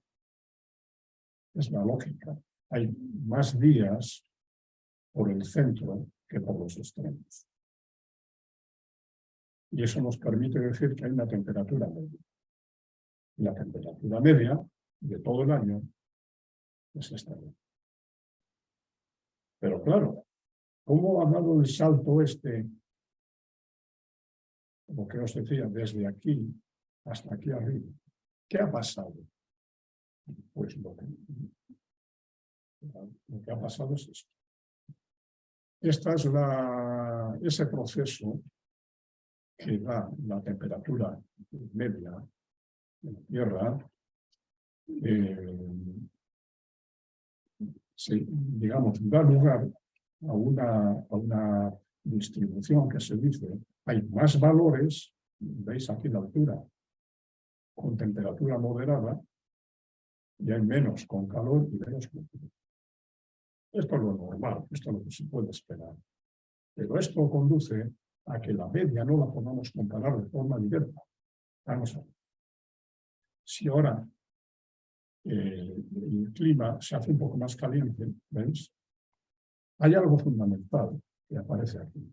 Es la lógica. Hay más días por el centro que por los extremos. Y eso nos permite decir que hay una temperatura media. Y la temperatura media de todo el año es esta. Pero claro, ¿cómo ha dado el salto como que os decía, desde aquí hasta aquí arriba? ¿Qué ha pasado? Pues lo que ha pasado es esto. Esta es ese proceso que da la temperatura media de la Tierra, digamos, da lugar a una distribución que se dice, hay más valores, veis aquí la altura, con temperatura moderada, y hay menos con calor y menos con frío. Esto es lo normal, esto es lo que se puede esperar. Pero esto conduce a que la media no la podamos comparar de forma directa. Vamos a ver. Si ahora el clima se hace un poco más caliente, ¿veis? Hay algo fundamental que aparece aquí.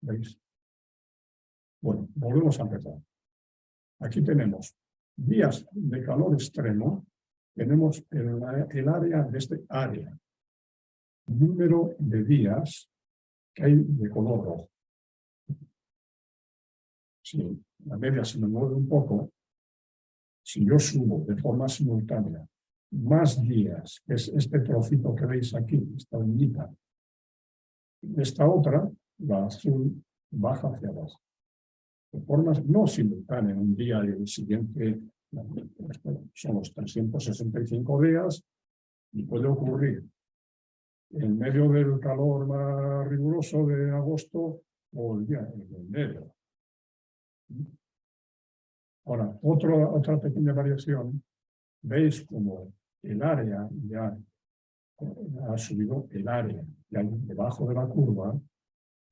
¿Veis? Bueno, volvemos a empezar. Aquí tenemos días de calor extremo, tenemos el área de este área, número de días que hay de color rojo. Si la media se me mueve un poco, si yo subo de forma simultánea más días, que es este trocito que veis aquí, esta ondita, esta otra, la azul, baja hacia abajo. De forma no simultánea, un día y el siguiente, son los 365 días, y puede ocurrir en medio del calor más riguroso de agosto o el día de enero. Ahora, otra pequeña variación, veis como el área ya ha subido, el área ya debajo de la curva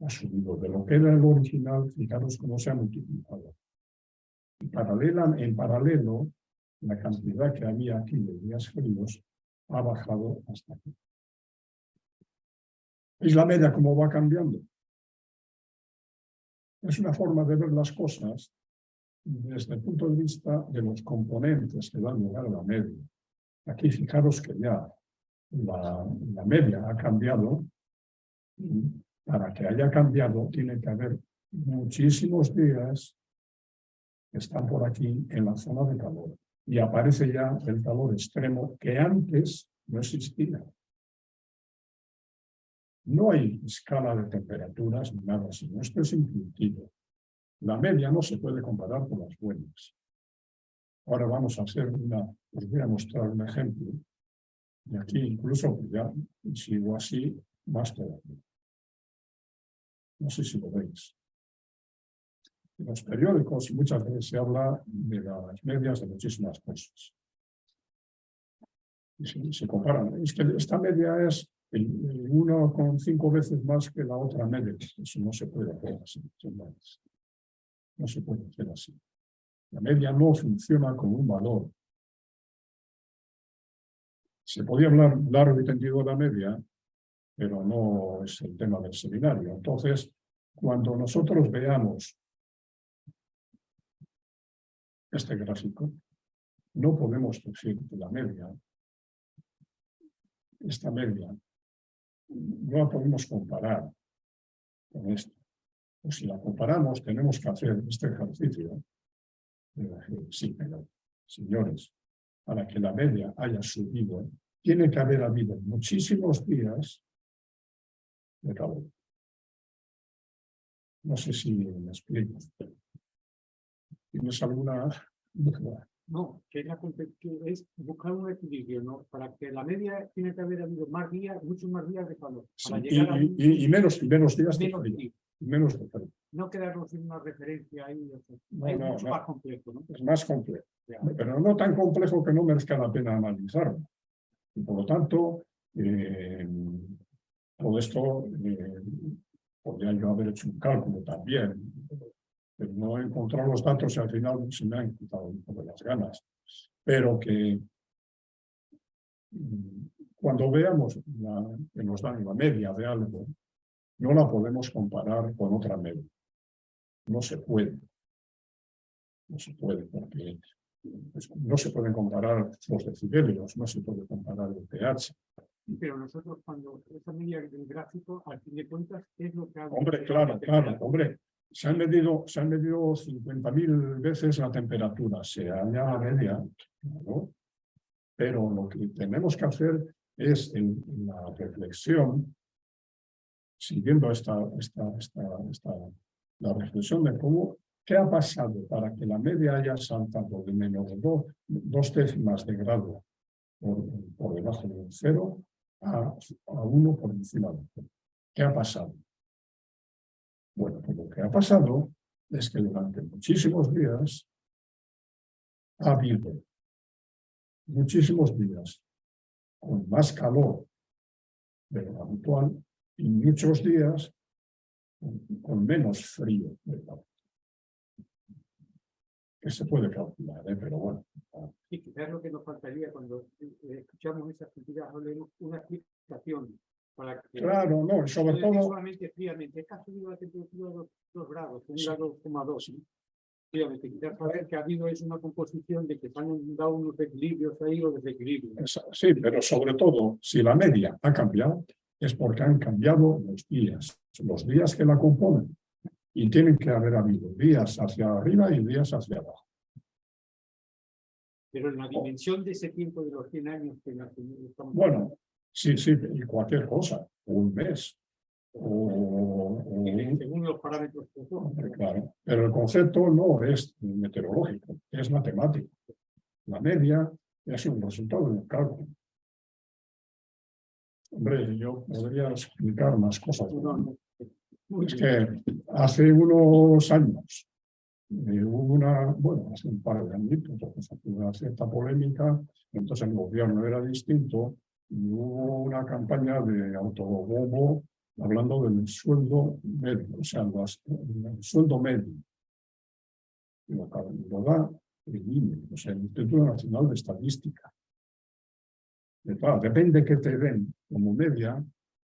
ha subido de lo que era el original, fijaros cómo se ha multiplicado. En paralelo, la cantidad que había aquí de días fríos ha bajado hasta aquí. ¿Veis la media cómo va cambiando? Es una forma de ver las cosas desde el punto de vista de los componentes que dan lugar a la media. Aquí fijaros que ya la media ha cambiado. Y para que haya cambiado tiene que haber muchísimos días que están por aquí en la zona de calor. Y aparece ya el calor extremo que antes no existía. No hay escala de temperaturas ni nada, sino esto es intuitivo. La media no se puede comparar con las buenas. Ahora vamos a hacer os voy a mostrar un ejemplo. Y aquí incluso ya sigo así más todavía. No sé si lo veis. En los periódicos muchas veces se habla de las medias de muchísimas cosas. Y se comparan. Es que esta media es 1,5 veces más que la otra media. Eso no se puede hacer así. No se puede hacer así. La media no funciona como un valor. Se podía hablar largo y tendido de la media, pero no es el tema del seminario. Entonces, cuando nosotros veamos este gráfico, no podemos decir que la media, esta media, no la podemos comparar con esto. O si la comparamos, tenemos que hacer este ejercicio. Sí, pero, señores, para que la media haya subido, tiene que haber habido muchísimos días de calor. No sé si me explico. ¿Tienes alguna duda? No, que es buscar un equilibrio, ¿no? Para que la media tiene que haber habido más días, muchos más días de calor. Sí, Para llegar a y menos días de menos frío. días. Menos de frío. No quedarnos en una referencia ahí. No, Es no, mucho no. más complejo, ¿no? Es más complejo. Ya. Pero no tan complejo que no merezca la pena analizarlo. Y por lo tanto, todo esto podría yo haber hecho un cálculo también, pero no he encontrado los datos y al final se me han quitado un poco las ganas. Pero que cuando veamos que nos dan la media de algo, no la podemos comparar con otra media. No se puede. No se puede, porque no se pueden comparar los decibelios, no se puede comparar el pH. Pero nosotros cuando esa media del gráfico, al fin de cuentas, es lo que... Hombre, claro, hombre. Se han medido 50.000 veces la temperatura, se halla la media, ¿no? Pero lo que tenemos que hacer es en la reflexión, siguiendo la reflexión de cómo, qué ha pasado para que la media haya saltado de menos 2 décimas de grado por debajo del 0 a 1 por encima del 0. ¿Qué ha pasado? Bueno, pues lo que ha pasado es que durante muchísimos días ha habido muchísimos días con más calor de lo habitual y muchos días con menos frío de lo habitual. Que se puede calcular, pero bueno. Sí, quizás lo que nos faltaría cuando escuchamos esas cantidades, una explicación para que... Claro, no, y sobre todo... solamente fríamente, es que ha subido la temperatura 2 grados, 1,2 grados. Fríamente, quizás saber que ha habido es una composición de que se han dado unos equilibrios ahí o desequilibrios. Sí, pero sobre todo, si la media ha cambiado, es porque han cambiado los días que la componen. Y tienen que haber habido días hacia arriba y días hacia abajo. Pero en la dimensión de ese tiempo de los 100 años que estamos... Bueno, sí, y cualquier cosa, un mes. Según los parámetros que son. Claro, pero el concepto no es meteorológico, es matemático. La media es un resultado de un cálculo. Hombre, yo podría explicar más cosas. Es que hace unos años hubo hace un par de años, una cierta polémica, entonces el gobierno era distinto y hubo una campaña de autobombo hablando del sueldo medio, o sea, el sueldo medio. Lo da el INE, o sea, el Instituto Nacional de Estadística. Claro, depende que te den como media,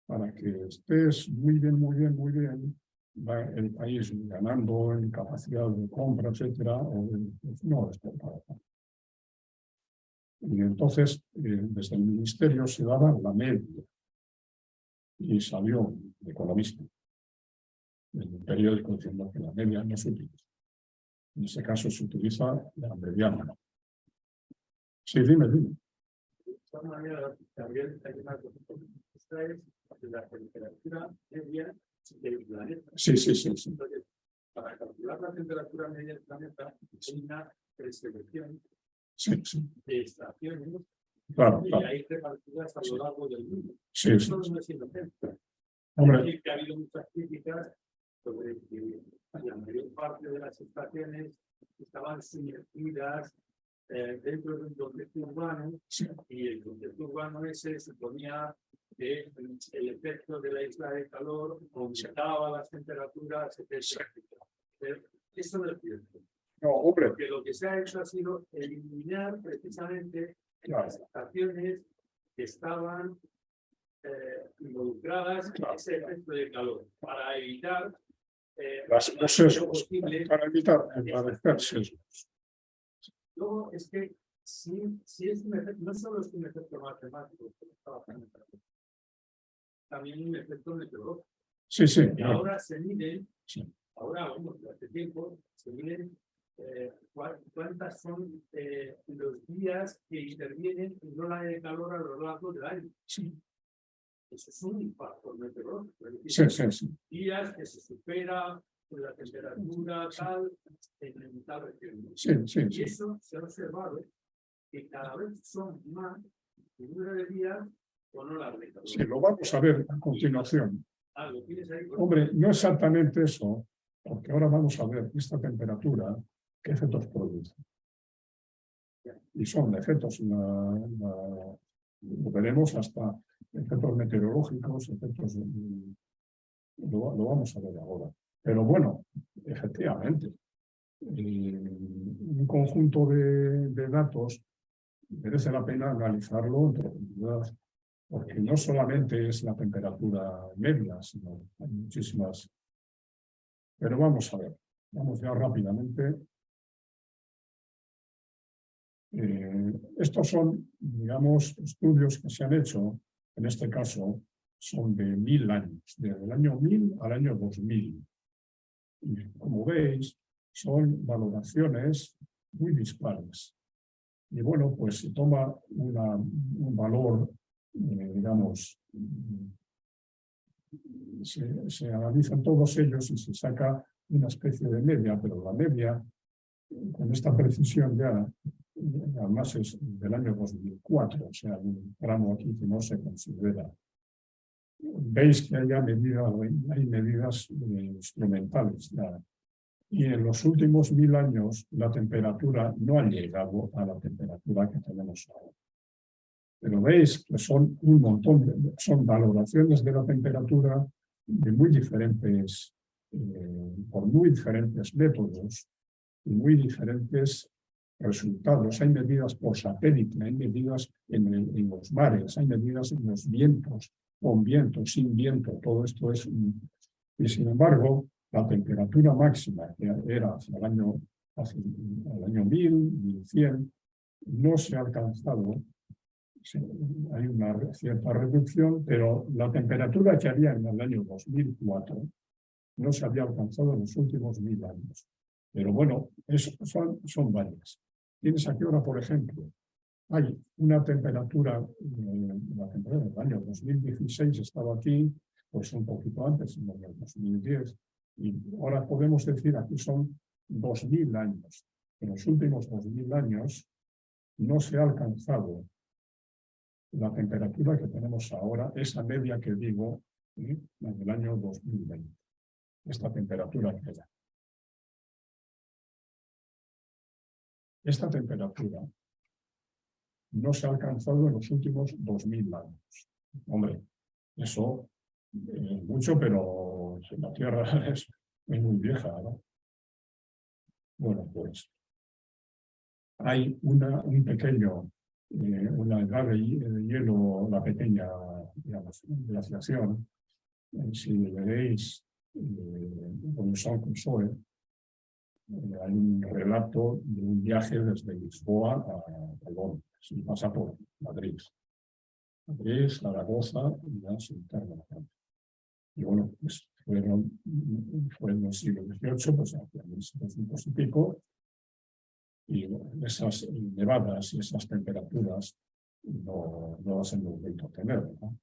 para que estés muy bien, va el país ganando en capacidad de compra, etcétera, o no es para tanto. Y entonces, desde el ministerio se daba la media y salió el economista en el periódico diciendo que la media no se utiliza. En ese caso se utiliza la mediana. Sí, dime. De esta manera, también hay una cosa de la temperatura media del planeta. Sí. Entonces, para calcular la temperatura media del planeta, hay una preselección Sí. de estaciones Claro. y hay repartidas a lo largo del mundo. Sí. Eso no es inocente. Hombre, Que ha habido muchas críticas sobre que la mayor parte de las estaciones estaban sumergidas dentro de un contexto urbano, sí. y el contexto urbano ese suponía que el efecto de la isla de calor aumentaba las temperaturas, etc. Eso no es cierto. No, hombre, Porque lo que se ha hecho ha sido eliminar precisamente claro. las estaciones que estaban involucradas en ese efecto de calor, para evitar Los sesgos, para evitar padecer sesgos. Luego es que si es un efecto, no solo es un efecto matemático, también un efecto meteorológico. Sí. Y ahora se miden, Sí. ahora vamos, hace tiempo, se miden cuántas son los días que intervienen en ola de calor a lo largo del año. Sí. Eso es un factor meteorológico. Es decir, Sí. días que se supera la temperatura tal en tal región. Sí. Y eso se ha observado que cada vez son más el número de días con olas de calor. Sí, lo vamos a ver a continuación. ¿Lo tienes ahí? Hombre, no exactamente eso, porque ahora vamos a ver esta temperatura, qué efectos produce. Y son efectos, lo veremos hasta efectos meteorológicos, efectos, lo vamos a ver ahora. Pero bueno, efectivamente, un conjunto de datos merece la pena analizarlo en profundidad, porque no solamente es la temperatura media, sino hay muchísimas. Pero vamos a ver, vamos ya rápidamente. Estos son, digamos, estudios que se han hecho, en este caso, son de 1000 años, desde el año 1000 al año 2000. Y como veis, son valoraciones muy dispares. Y bueno, pues se toma un valor, digamos, se analizan todos ellos y se saca una especie de media, pero la media, con esta precisión ya, además es del año 2004, o sea, un tramo aquí que no se considera. Veis que hay medidas instrumentales ya. Y en los últimos 1000 años la temperatura no ha llegado a la temperatura que tenemos ahora. Pero veis que son un montón, son valoraciones de la temperatura de muy diferentes, por muy diferentes métodos y muy diferentes resultados. Hay medidas por satélite, hay medidas en los mares, hay medidas en los vientos, con viento, sin viento, todo esto es. Y sin embargo, la temperatura máxima, que era hacia el año 1000, 1100, no se ha alcanzado. Sí, hay una cierta reducción, pero la temperatura que había en el año 2004 no se había alcanzado en los últimos 1000 años. Pero bueno, son varias. Tienes aquí ahora, por ejemplo, hay una temperatura, la temperatura del año 2016 estaba aquí, pues un poquito antes, en el 2010, y ahora podemos decir aquí son 2000 años. En los últimos 2000 años no se ha alcanzado la temperatura que tenemos ahora, esa media que digo, en el año 2020. Esta temperatura que era. Esta temperatura no se ha alcanzado en los últimos 2000 años. Hombre, eso es mucho, pero la Tierra es muy vieja, ¿no? Bueno, pues hay un pequeño una edad de hielo, la pequeña, digamos, glaciación. Si leéis Robinson Crusoe, hay un relato de un viaje desde Lisboa a Londres y pasa por Madrid. Madrid, Zaragoza y ya se interna. Y bueno, pues fue en el siglo XVIII, pues hacia 1700 y pico, y esas nevadas y esas temperaturas no las hemos vuelto a tener, ¿no?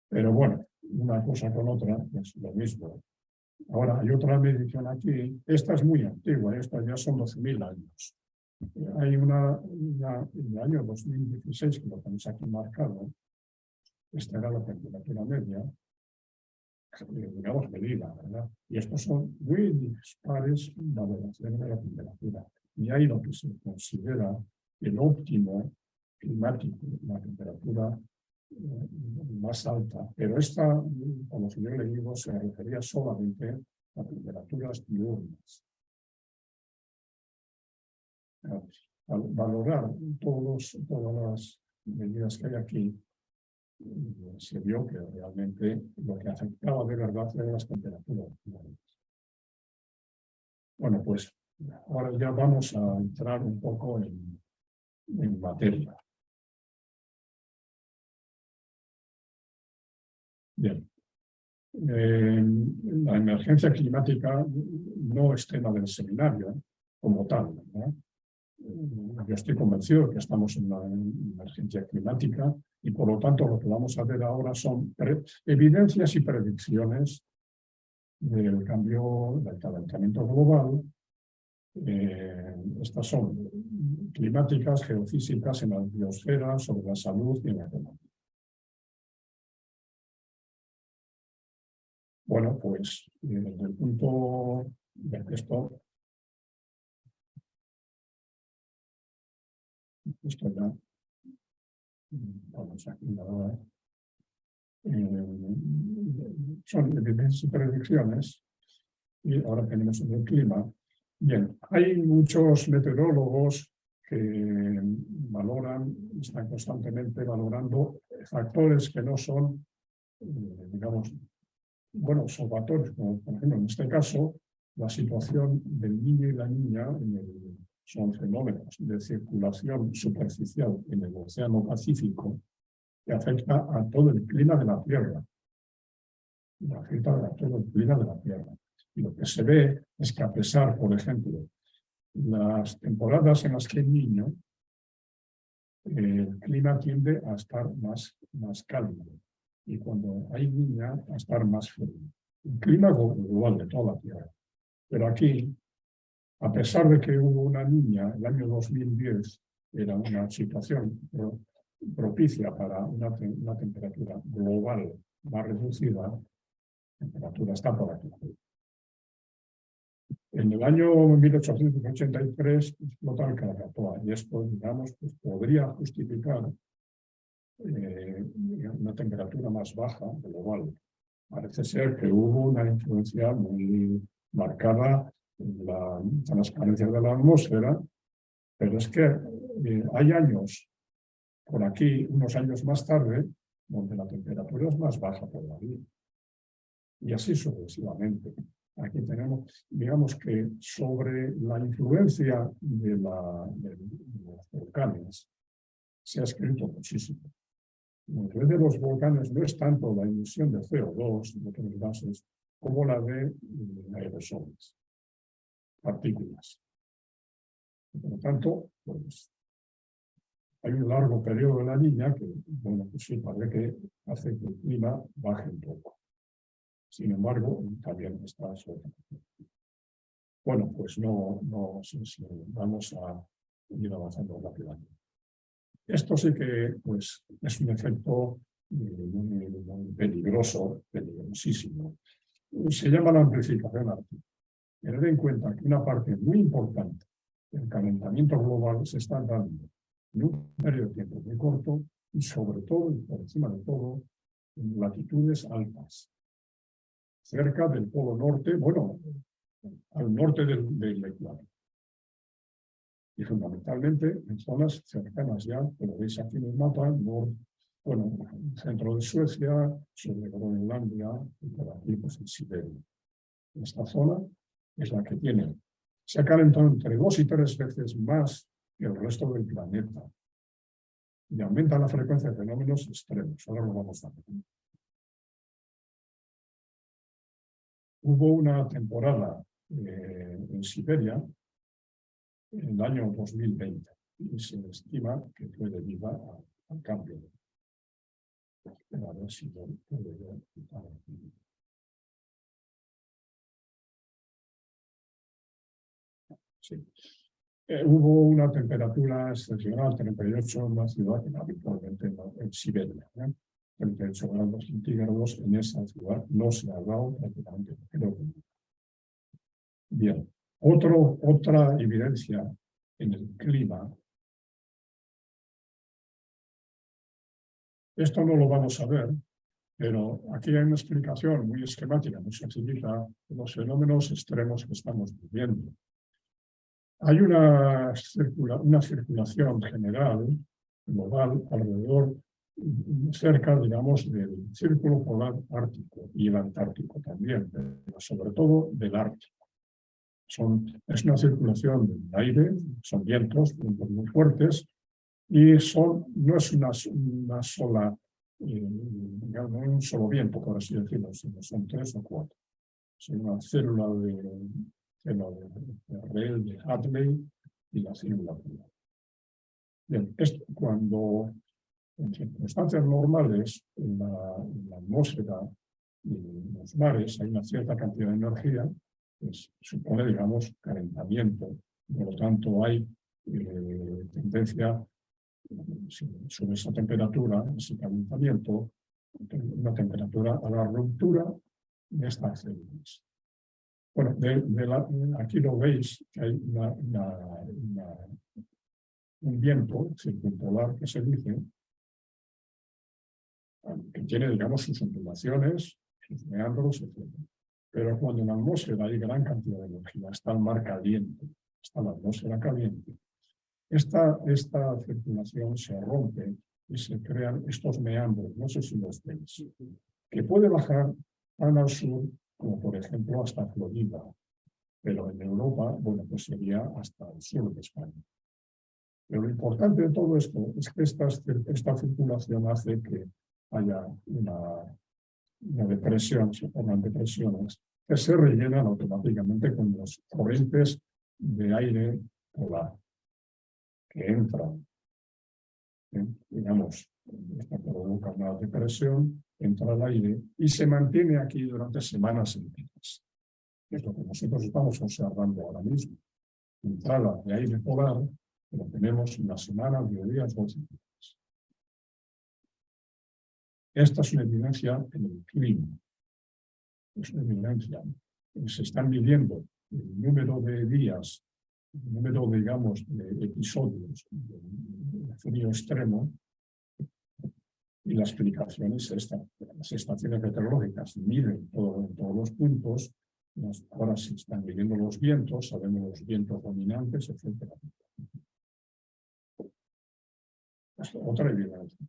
Pero bueno, una cosa con otra es lo mismo. Ahora, hay otra medición aquí. Esta es muy antigua, esta ya son 12.000 años. Hay una en el año 2016, que lo tenéis aquí marcado. Esta era la temperatura media, digamos, medida, ¿verdad? Y estos son muy dispares valoraciones de la temperatura. Y hay lo que se considera el óptimo climático, la temperatura más alta. Pero esta, como yo he leído, se refería solamente a temperaturas diurnas. Al valorar todas las medidas que hay aquí, se vio que realmente lo que afectaba de verdad eran las temperaturas. Bueno, pues ahora ya vamos a entrar un poco en materia. Bien. La emergencia climática no es tema del seminario como tal, ¿no? Yo estoy convencido de que estamos en una emergencia climática y por lo tanto lo que vamos a ver ahora son evidencias y predicciones del cambio del calentamiento global. Estas son climáticas, geofísicas en la biosfera, sobre la salud y en la economía. Bueno, pues desde el punto de esto ya vamos aquí ahora. Son evidencias y predicciones y ahora tenemos el clima. Bien, hay muchos meteorólogos que están constantemente valorando factores que no son, digamos, buenos observatorios, como por ejemplo en este caso la situación del niño y la niña son fenómenos de circulación superficial en el Océano Pacífico que afecta a todo el clima de la Tierra. Afecta a todo el clima de la Tierra. Y lo que se ve es que a pesar, por ejemplo, las temporadas en las que hay niño, el clima tiende a estar más cálido. Y cuando hay niña, a estar más frío. El clima global de toda la Tierra. Pero aquí, a pesar de que hubo una niña, el año 2010 era una situación propicia para una temperatura global más reducida, la temperatura está por aquí. En el año 1883 explota el Krakatoa y esto, digamos, pues podría justificar una temperatura más baja global. Parece ser que hubo una influencia muy marcada en la transparencia de la atmósfera, pero es que hay años por aquí, unos años más tarde, donde la temperatura es más baja todavía. Y así sucesivamente. Aquí tenemos, digamos que sobre la influencia de los volcanes se ha escrito muchísimo. La influencia de los volcanes no es tanto la emisión de CO2 y otros gases como la de aerosoles, partículas. Por lo tanto, pues, hay un largo periodo de la niña que, bueno, pues sí, parece que hace que el clima baje un poco. Sin embargo, también está sobre. Bueno, pues no sé si vamos a ir avanzando rápidamente. Esto sí que pues, es un efecto muy peligroso, peligrosísimo. Se llama la amplificación ártica. Tened en cuenta que una parte muy importante del calentamiento global se está dando en un periodo de tiempo muy corto y sobre todo, y por encima de todo, en latitudes altas, cerca del polo norte, bueno, al norte del Ecuador. y fundamentalmente en zonas cercanas ya, que lo veis aquí en el mapa, bueno, centro de Suecia, sur de Groenlandia y por aquí pues en Siberia. Esta zona es la que se ha calentado entre 2 y 3 veces más que el resto del planeta y aumenta la frecuencia de fenómenos extremos. Ahora lo vamos a ver. Hubo una temporada en Siberia en el año 2020 y se estima que fue debido al cambio. A ver si lo puedo ver. Sí. Hubo una temperatura excepcional, 38 en la ciudad, habitualmente en Siberia. 38 grados centígrados en esa ciudad no se ha dado prácticamente. Bien, otra evidencia en el clima. Esto no lo vamos a ver, pero aquí hay una explicación muy esquemática, muy sencillita, de los fenómenos extremos que estamos viviendo. Hay una circulación general, global, alrededor, cerca, digamos, del círculo polar ártico y el antártico también, pero sobre todo del Ártico. Es una circulación del aire, son vientos muy fuertes, y no es una sola, digamos, un solo viento, por así decirlo, sino son 3 o 4. Es una célula de Rayleigh, de Hadley y la célula polar. Bien, cuando en circunstancias normales en la atmósfera y en los mares hay una cierta cantidad de energía, pues supone, digamos, calentamiento. Por lo tanto, hay tendencia sobre esa temperatura, ese calentamiento, una temperatura a la ruptura de estas células. Bueno, aquí lo veis, que hay un viento circumpolar que se dice, que tiene, digamos, sus ondulaciones, sus meandros, etc. Pero cuando en la atmósfera hay gran cantidad de energía, está el mar caliente, está la atmósfera caliente, esta circulación se rompe y se crean estos meandros, no sé si los veis, que puede bajar tan al sur como por ejemplo hasta Florida, pero en Europa, bueno, pues sería hasta el sur de España. Pero lo importante de todo esto es que esta circulación hace que haya una depresión, se forman depresiones que se rellenan automáticamente con los corrientes de aire polar que entran. Digamos, esto provoca una depresión, entra al aire y se mantiene aquí durante semanas enteras. Es lo que nosotros estamos observando ahora mismo. Entrada de aire polar, pero tenemos una semana, 10 días, 12 días. Esta es una evidencia en el clima. Es una evidencia. Se están midiendo el número de días, el número, digamos, de episodios de frío extremo, y la explicación es esta. Las estaciones meteorológicas miden en todos los puntos. Ahora se están midiendo los vientos, sabemos los vientos dominantes, etc. Otra evidencia.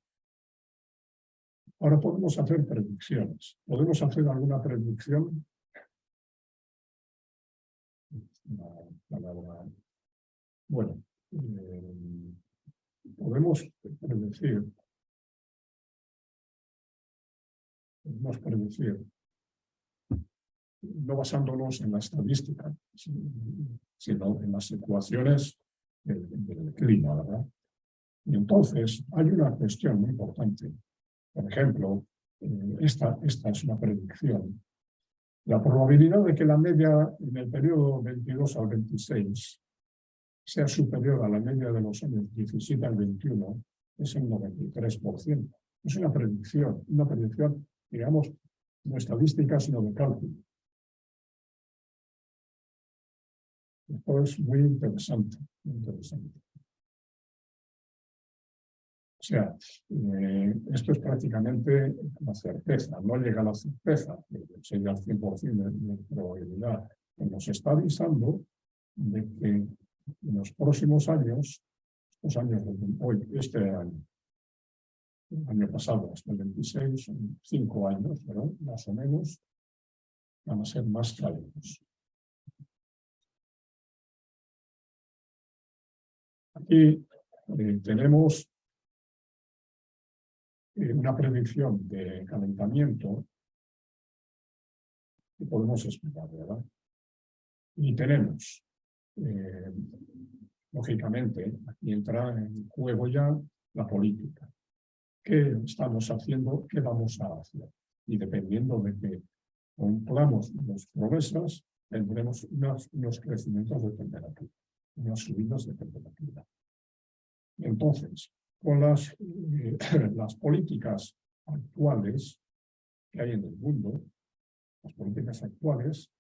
Ahora podemos hacer predicciones. ¿Podemos hacer alguna predicción? Bueno, podemos predecir, no basándonos en la estadística, sino en las ecuaciones del clima, ¿verdad? Y entonces hay una cuestión muy importante. Por ejemplo, esta es una predicción. La probabilidad de que la media en el periodo 22 al 26 sea superior a la media de los años 17 al 21 es el 93%. Es una predicción, digamos, no estadística, sino de cálculo. Esto es muy interesante, muy interesante. O sea, esto es prácticamente la certeza, no llega a la certeza, sería el 100% de probabilidad, que nos está avisando de que En los próximos años, este año, el año pasado, hasta el 26, son 5 años, pero más o menos van a ser más cálidos. Aquí tenemos una predicción de calentamiento que podemos explicar, ¿verdad? Y tenemos, lógicamente, aquí entra en juego ya la política. ¿Qué estamos haciendo? ¿Qué vamos a hacer? Y dependiendo de que cumplamos las promesas, tendremos unos crecimientos de temperatura, unas subidas de temperatura. Entonces, con las políticas actuales que hay en el mundo, las políticas actuales,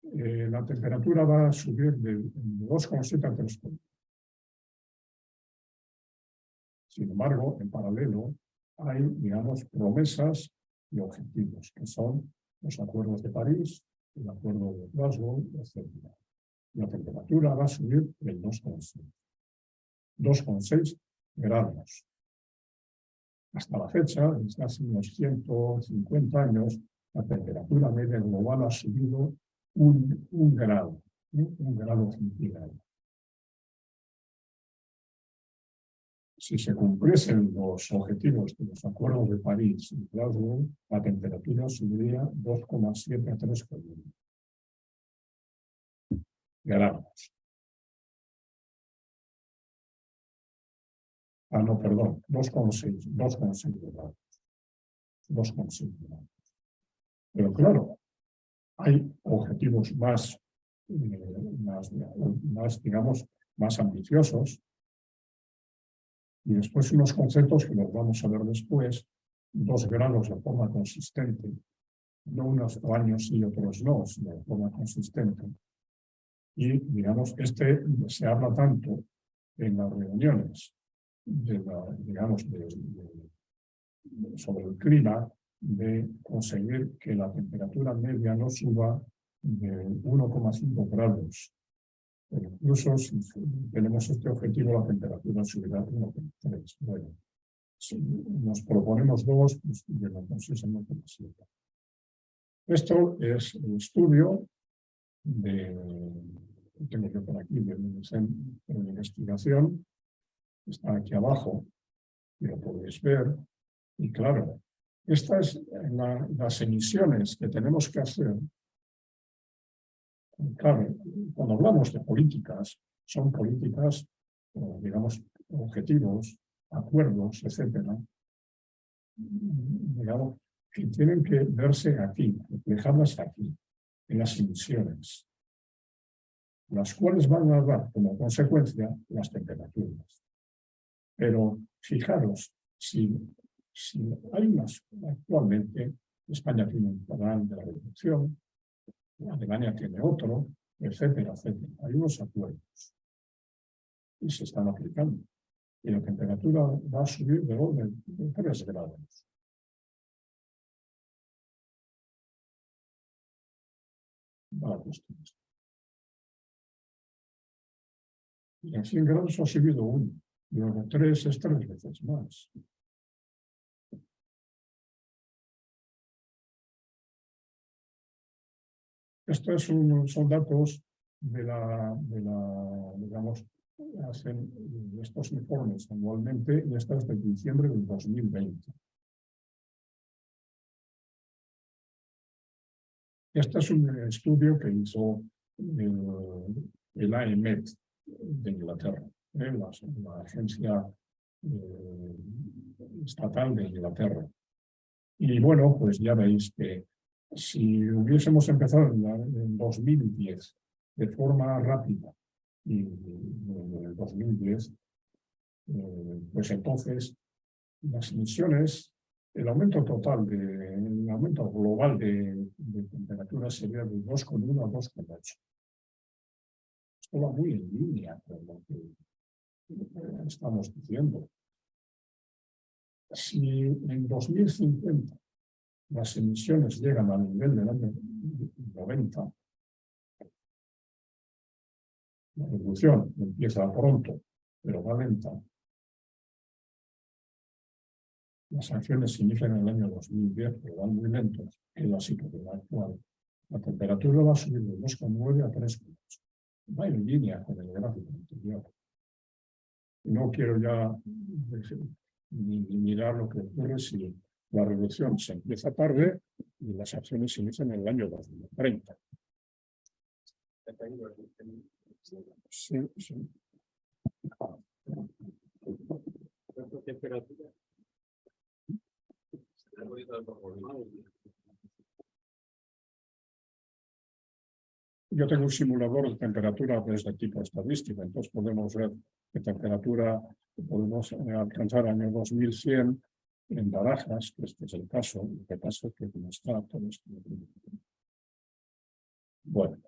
la temperatura va a subir de 2,7 a 3. Sin embargo, en paralelo, hay, digamos, promesas y objetivos, que son los acuerdos de París, el acuerdo de Glasgow, etc. La temperatura va a subir del 2,6 grados. Hasta la fecha, desde hace unos 150 años, la temperatura media global ha subido un grado centígrado. Si se cumpliesen los objetivos de los acuerdos de París y Glasgow, la temperatura subiría 2,7 a 3 grados. Ah, no, perdón, 2,6 grados. 2,6 grados. Pero claro, hay objetivos digamos, más ambiciosos. Y después unos conceptos que los vamos a ver después, 2 grados de forma consistente, no unos años y otros no, sino de forma consistente. Y, digamos, se habla tanto en las reuniones sobre el clima, de conseguir que la temperatura media no suba de 1,5 grados. Pero incluso si tenemos este objetivo, la temperatura subirá 1,3. Bueno, si nos proponemos 2, pues llegamos a 1,7. Esto es el estudio tengo yo por aquí, de investigación, está aquí abajo, y lo podéis ver. Y claro, estas las emisiones que tenemos que hacer. Claro, cuando hablamos de políticas, son políticas, digamos, objetivos, acuerdos, etcétera, digamos, que tienen que verse aquí, reflejadas aquí, en las emisiones, las cuales van a dar como consecuencia las temperaturas. Pero fijaros, si hay unas, actualmente, España tiene un plan de la reducción, Alemania tiene otro, etcétera, etcétera. Hay unos acuerdos y se están aplicando. Y la temperatura va a subir de orden de 3 grados. Y en 100 grados ha subido 1. Y luego 3 es 3 veces más. Estos son datos digamos, hacen estos informes anualmente y esto es de diciembre del 2020. Este es un estudio que hizo el AEMET de Inglaterra, la agencia estatal de Inglaterra. Y bueno, pues ya veis que si hubiésemos empezado en 2010 de forma rápida y en el 2010, pues entonces las emisiones, el aumento global de temperatura sería de 2,1 a 2,8. Esto va muy en línea con lo que estamos diciendo. Si en 2050 las emisiones llegan al nivel del año 90, La revolución empieza pronto, pero va lenta. Las sanciones se inician en el año 2010, pero van muy lentos, que es la situación actual. La temperatura va a subir de 2,9 a 3 grados. Va en línea con el gráfico anterior. No quiero ya ni mirar lo que ocurre si la revolución se empieza tarde y las acciones se inician en el año 2030. Sí, sí. Temperatura. Yo tengo un simulador de temperatura de este tipo estadística, entonces podemos ver qué temperatura podemos alcanzar en el 2100 en Barajas, que este es el caso. Lo que pasa es que como está todo esto. Bueno,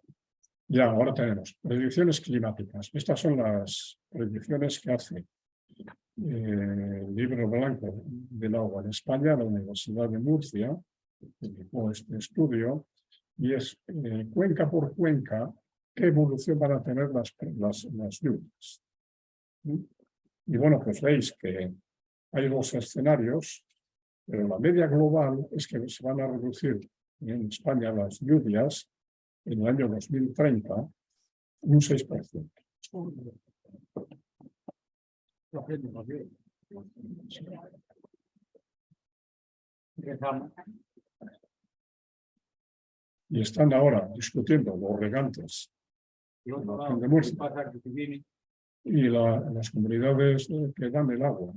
ya ahora tenemos predicciones climáticas. Estas son las predicciones que hace el libro blanco del agua en España, la Universidad de Murcia, que publicó este estudio, y es cuenca por cuenca qué evolución van a tener las lluvias. Y bueno, pues veis que hay dos escenarios, pero la media global es que se van a reducir en España las lluvias en el año 2030 un 6%. Y están ahora discutiendo los regantes de Murcia y las comunidades que dan el agua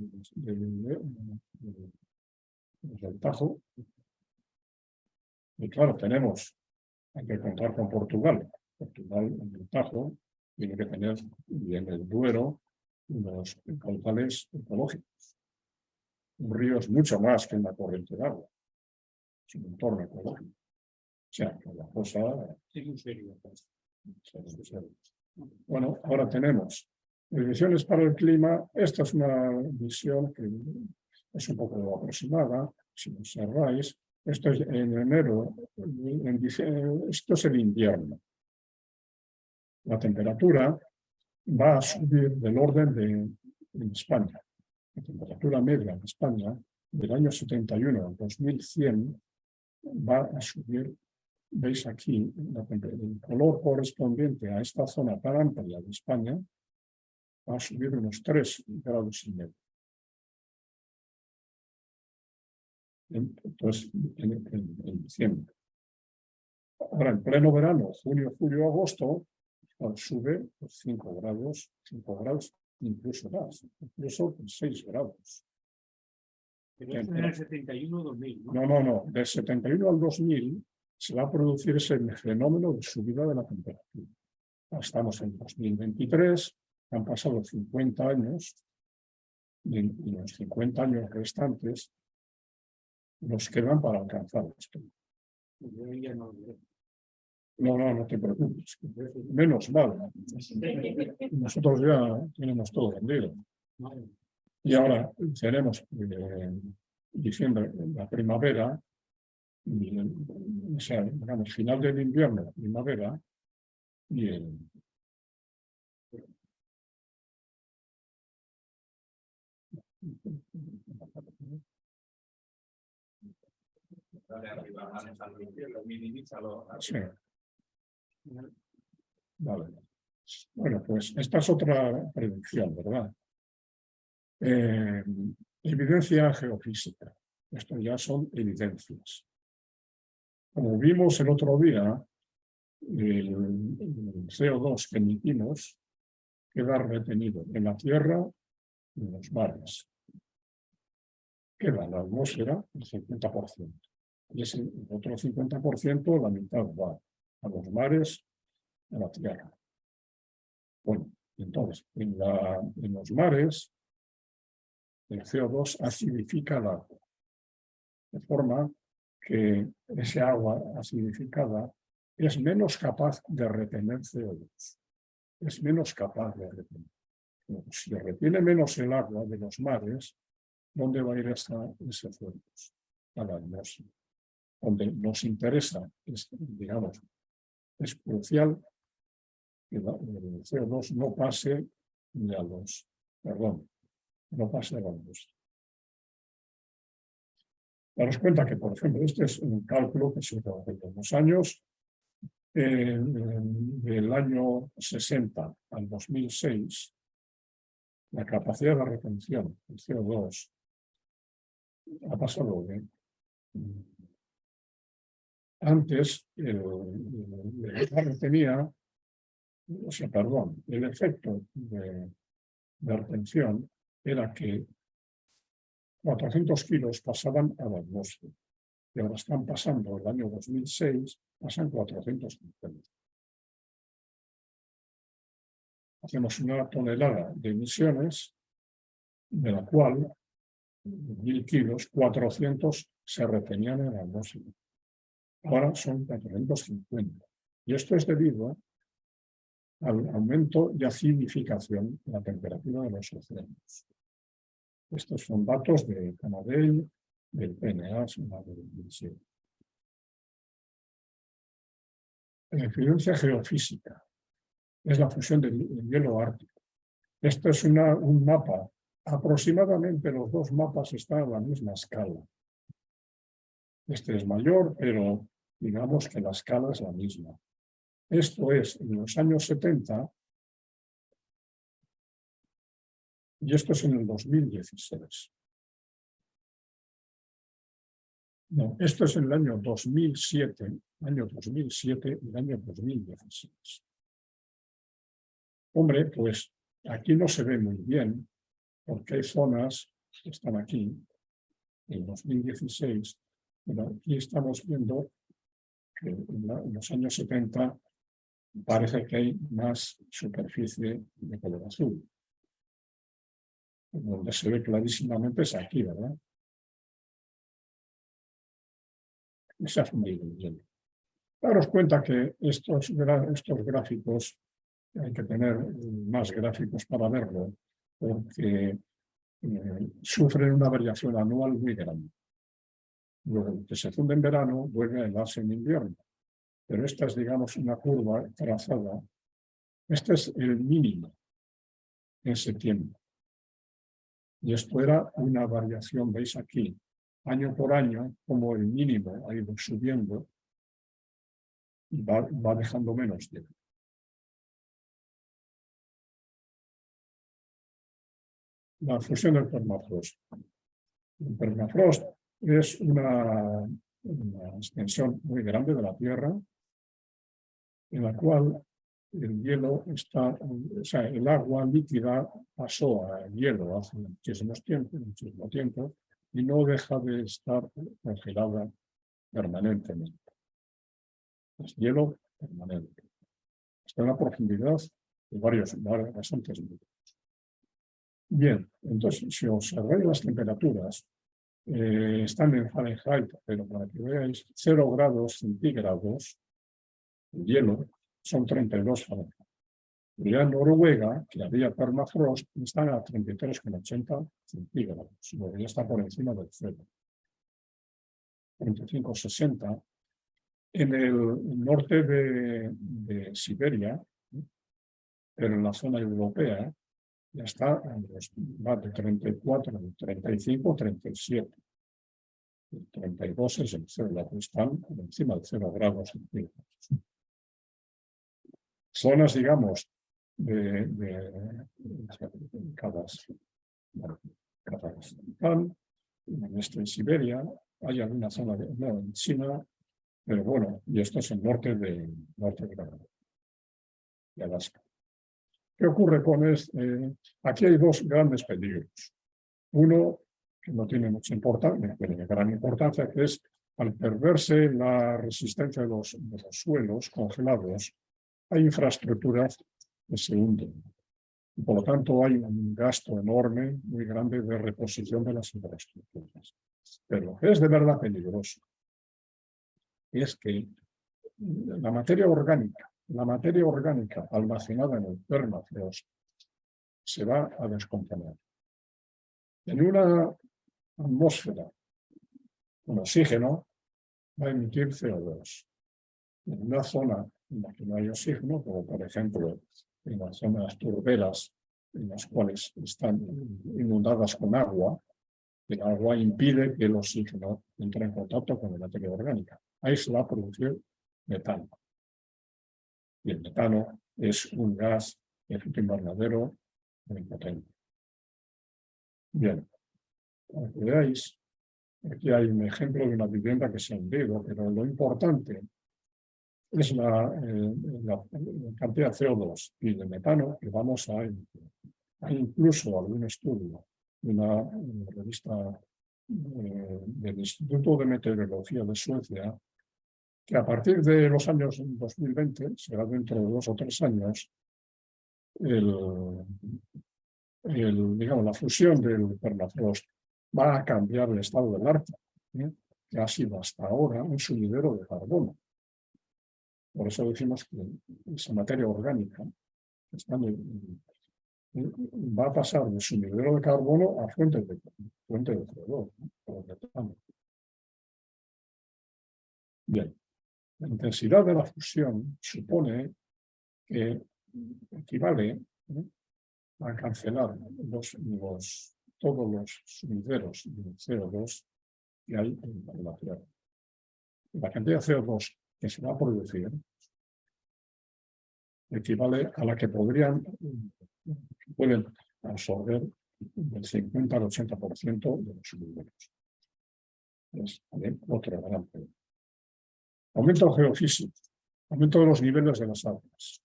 del Tajo. Y claro, hay que contar con Portugal. Portugal en el Tajo tiene que tener, y en el Duero, unos caudales ecológicos. Un río es mucho más que una corriente de agua. Es un entorno ecológico. O sea, que la cosa es muy seria. Bueno, ahora tenemos previsiones para el clima. Esta es una visión que es un poco aproximada. Si observáis, esto es en enero, esto es el invierno. La temperatura va a subir del orden en España. La temperatura media en España del año 71 al 2100 va a subir. Veis aquí el color correspondiente a esta zona tan amplia de España va a subir unos 3,5 grados. Entonces, en diciembre. Ahora, en pleno verano, junio, julio, agosto, sube 5 grados, incluso más, incluso 6 grados. Pero es en el 71-2000, ¿no? No. Del 71 al 2000 se va a producir ese fenómeno de subida de la temperatura. Estamos en 2023, han pasado 50 años, y los 50 años restantes nos quedan para alcanzar esto. No te preocupes. Menos mal. Nosotros ya tenemos todo vendido. Y ahora tenemos diciembre, la primavera, o sea, digamos, final del invierno, primavera, y sí. Vale. Bueno, pues esta es otra predicción, ¿verdad? Evidencia geofísica. Esto ya son evidencias. Como vimos el otro día, el CO2 que emitimos queda retenido en la Tierra y en los mares. Queda en la atmósfera el 50%. Y ese otro 50%, la mitad va a los mares, a la Tierra. Bueno, entonces, en los mares, el CO2 acidifica el agua, de forma que ese agua acidificada es menos capaz de retener CO2. Es menos capaz de retener. Si retiene menos el agua de los mares, ¿dónde va a ir ese CO2? A la atmósfera. Donde nos interesa, digamos, es crucial que el CO2 no pase ni a los, perdón, no pase a la atmósfera. Daros cuenta que, por ejemplo, este es un cálculo que se hizo hace unos años, del año 60 al 2006, la capacidad de retención del CO2 ha pasado de... Antes, el efecto de retención era que 400 kilos pasaban a la atmósfera. Y ahora están pasando, el año 2006, pasan 450. Hacemos una tonelada de emisiones, de la cual 1.000 kilos, 400 se retenían en la atmósfera. Ahora son 450. Y esto es debido al aumento y acidificación de la temperatura de los océanos. Estos son datos de Canadell, del PNA, del 2007. La influencia geofísica es la fusión del hielo ártico. Esto es un mapa. Aproximadamente los dos mapas están a la misma escala. Este es mayor, pero digamos que la escala es la misma. Esto es en los años 70 y esto es en el 2016. No, esto es en el año 2007 y el año 2016. Hombre, pues aquí no se ve muy bien, porque hay zonas que están aquí, en 2016, pero aquí estamos viendo que en los años 70 parece que hay más superficie de color azul. Donde se ve clarísimamente es aquí, ¿verdad? Y se ha fundido el hielo. Daros cuenta que estos gráficos, hay que tener más gráficos para verlo, porque sufren una variación anual muy grande. Luego, que se funde en verano, vuelve a helarse en invierno. Pero esta es, digamos, una curva trazada. Este es el mínimo en septiembre. Y esto era una variación, veis aquí, año por año, como el mínimo ha ido subiendo y va dejando menos hielo. La fusión del permafrost. El permafrost es una extensión muy grande de la Tierra en la cual el hielo el agua líquida pasó al hielo hace muchísimo tiempo y no deja de estar congelada permanentemente. Es hielo permanente. Está en la profundidad de bastantes metros. Bien, entonces, si observáis las temperaturas, están en Fahrenheit, pero para que veáis, 0 grados centígrados, el hielo, son 32 Fahrenheit. Y en Noruega, que había permafrost, están a 33,80 centígrados, lo que ya está por encima del cero. 35,60. En el norte de Siberia, pero en la zona europea, ya está, va de 34, 35, 37. El 32 es el cero, están por encima del 0 grados centígrados. Zonas, digamos, de Kazajstán, en Siberia, hay alguna zona en China, pero bueno, y esto es el norte de Alaska. ¿Qué ocurre con esto? Aquí hay dos grandes peligros. Uno, que no tiene mucha importancia, pero gran importancia, que es al perderse la resistencia de los suelos congelados, hay infraestructuras que se hunden. Y por lo tanto, hay un gasto enorme, muy grande, de reposición de las infraestructuras. Pero lo que es de verdad peligroso es que la materia orgánica almacenada en el permafrost se va a descomponer. En una atmósfera con oxígeno va a emitir CO2. En una zona en la que no hay oxígeno, como por ejemplo en las zonas turberas, en las cuales están inundadas con agua. El agua impide que el oxígeno entre en contacto con la materia orgánica. Ahí se va a producir metano. Y el metano es un gas de efecto invernadero muy potente. Bien, como veáis, aquí hay un ejemplo de una vivienda que se ha hundido, pero lo importante es la cantidad de CO2 y de metano que vamos a emitir. Hay incluso algún estudio de una revista del Instituto de Meteorología de Suecia, que a partir de los años 2020, será dentro de 2 o 3 años, digamos, la fusión del permafrost va a cambiar el estado del Ártico, que ha sido hasta ahora un sumidero de carbono. Por eso decimos que esa materia orgánica va a pasar de sumidero de carbono a fuente de CO2, ¿no? Bien, la intensidad de la fusión supone que equivale a cancelar todos los sumideros de CO2 que hay en la Tierra. La cantidad de CO2 que se va a producir equivale a la que pueden absorber del 50 al 80% de los sumideros. Es también otro gran problema. Aumento geofísico, aumento de los niveles de las aguas.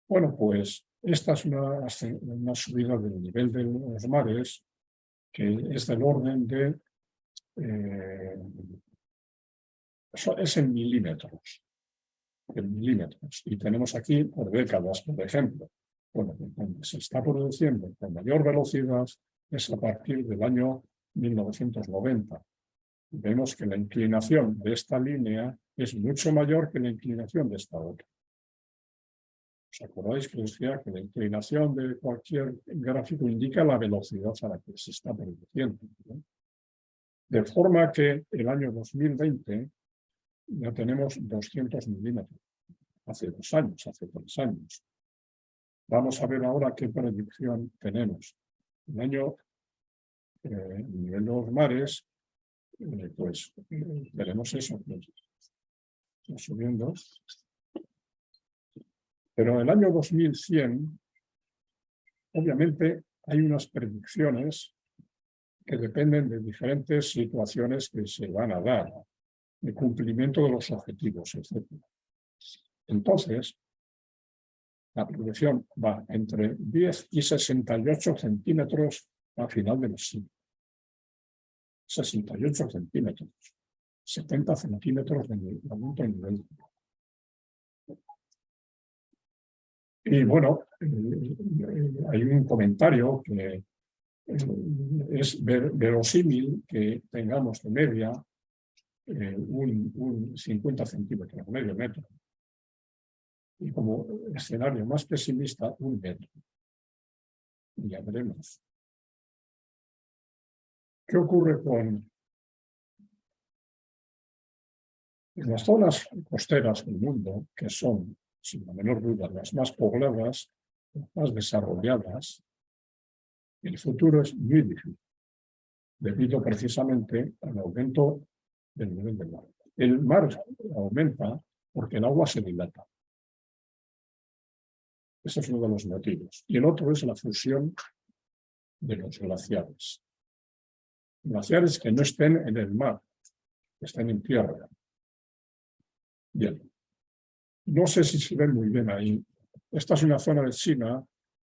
Bueno, pues esta es una subida del nivel de los mares que es del orden de es en milímetros. Y tenemos aquí por décadas, por ejemplo. Bueno, donde se está produciendo con mayor velocidad es a partir del año 1990. Vemos que la inclinación de esta línea es mucho mayor que la inclinación de esta otra. ¿Os acordáis que decía que la inclinación de cualquier gráfico indica la velocidad a la que se está produciendo, ¿no? De forma que el año 2020 ya tenemos 200 milímetros. Hace 2 años, hace 3 años. Vamos a ver ahora qué predicción tenemos. El nivel de los mares, pues tenemos eso, pues, está subiendo. Pero en el año 2100, obviamente, hay unas predicciones que dependen de diferentes situaciones que se van a dar, de cumplimiento de los objetivos, etc. Entonces, la predicción va entre 10 y 68 centímetros al final del siglo. 68 centímetros. 70 centímetros de aumento de nivel. Y bueno, hay un comentario que es verosímil que tengamos de media un 50 centímetros, medio metro. Y como escenario más pesimista, 1 metro. Y ya veremos. ¿Qué ocurre con las zonas costeras del mundo, que son, sin la menor duda, las más pobladas, las más desarrolladas? El futuro es muy difícil, debido precisamente al aumento del nivel del mar. El mar aumenta porque el agua se dilata. Ese es uno de los motivos. Y el otro es la fusión de los glaciares. Glaciares que no estén en el mar, que estén en tierra. Bien. No sé si se ve muy bien ahí. Esta es una zona de China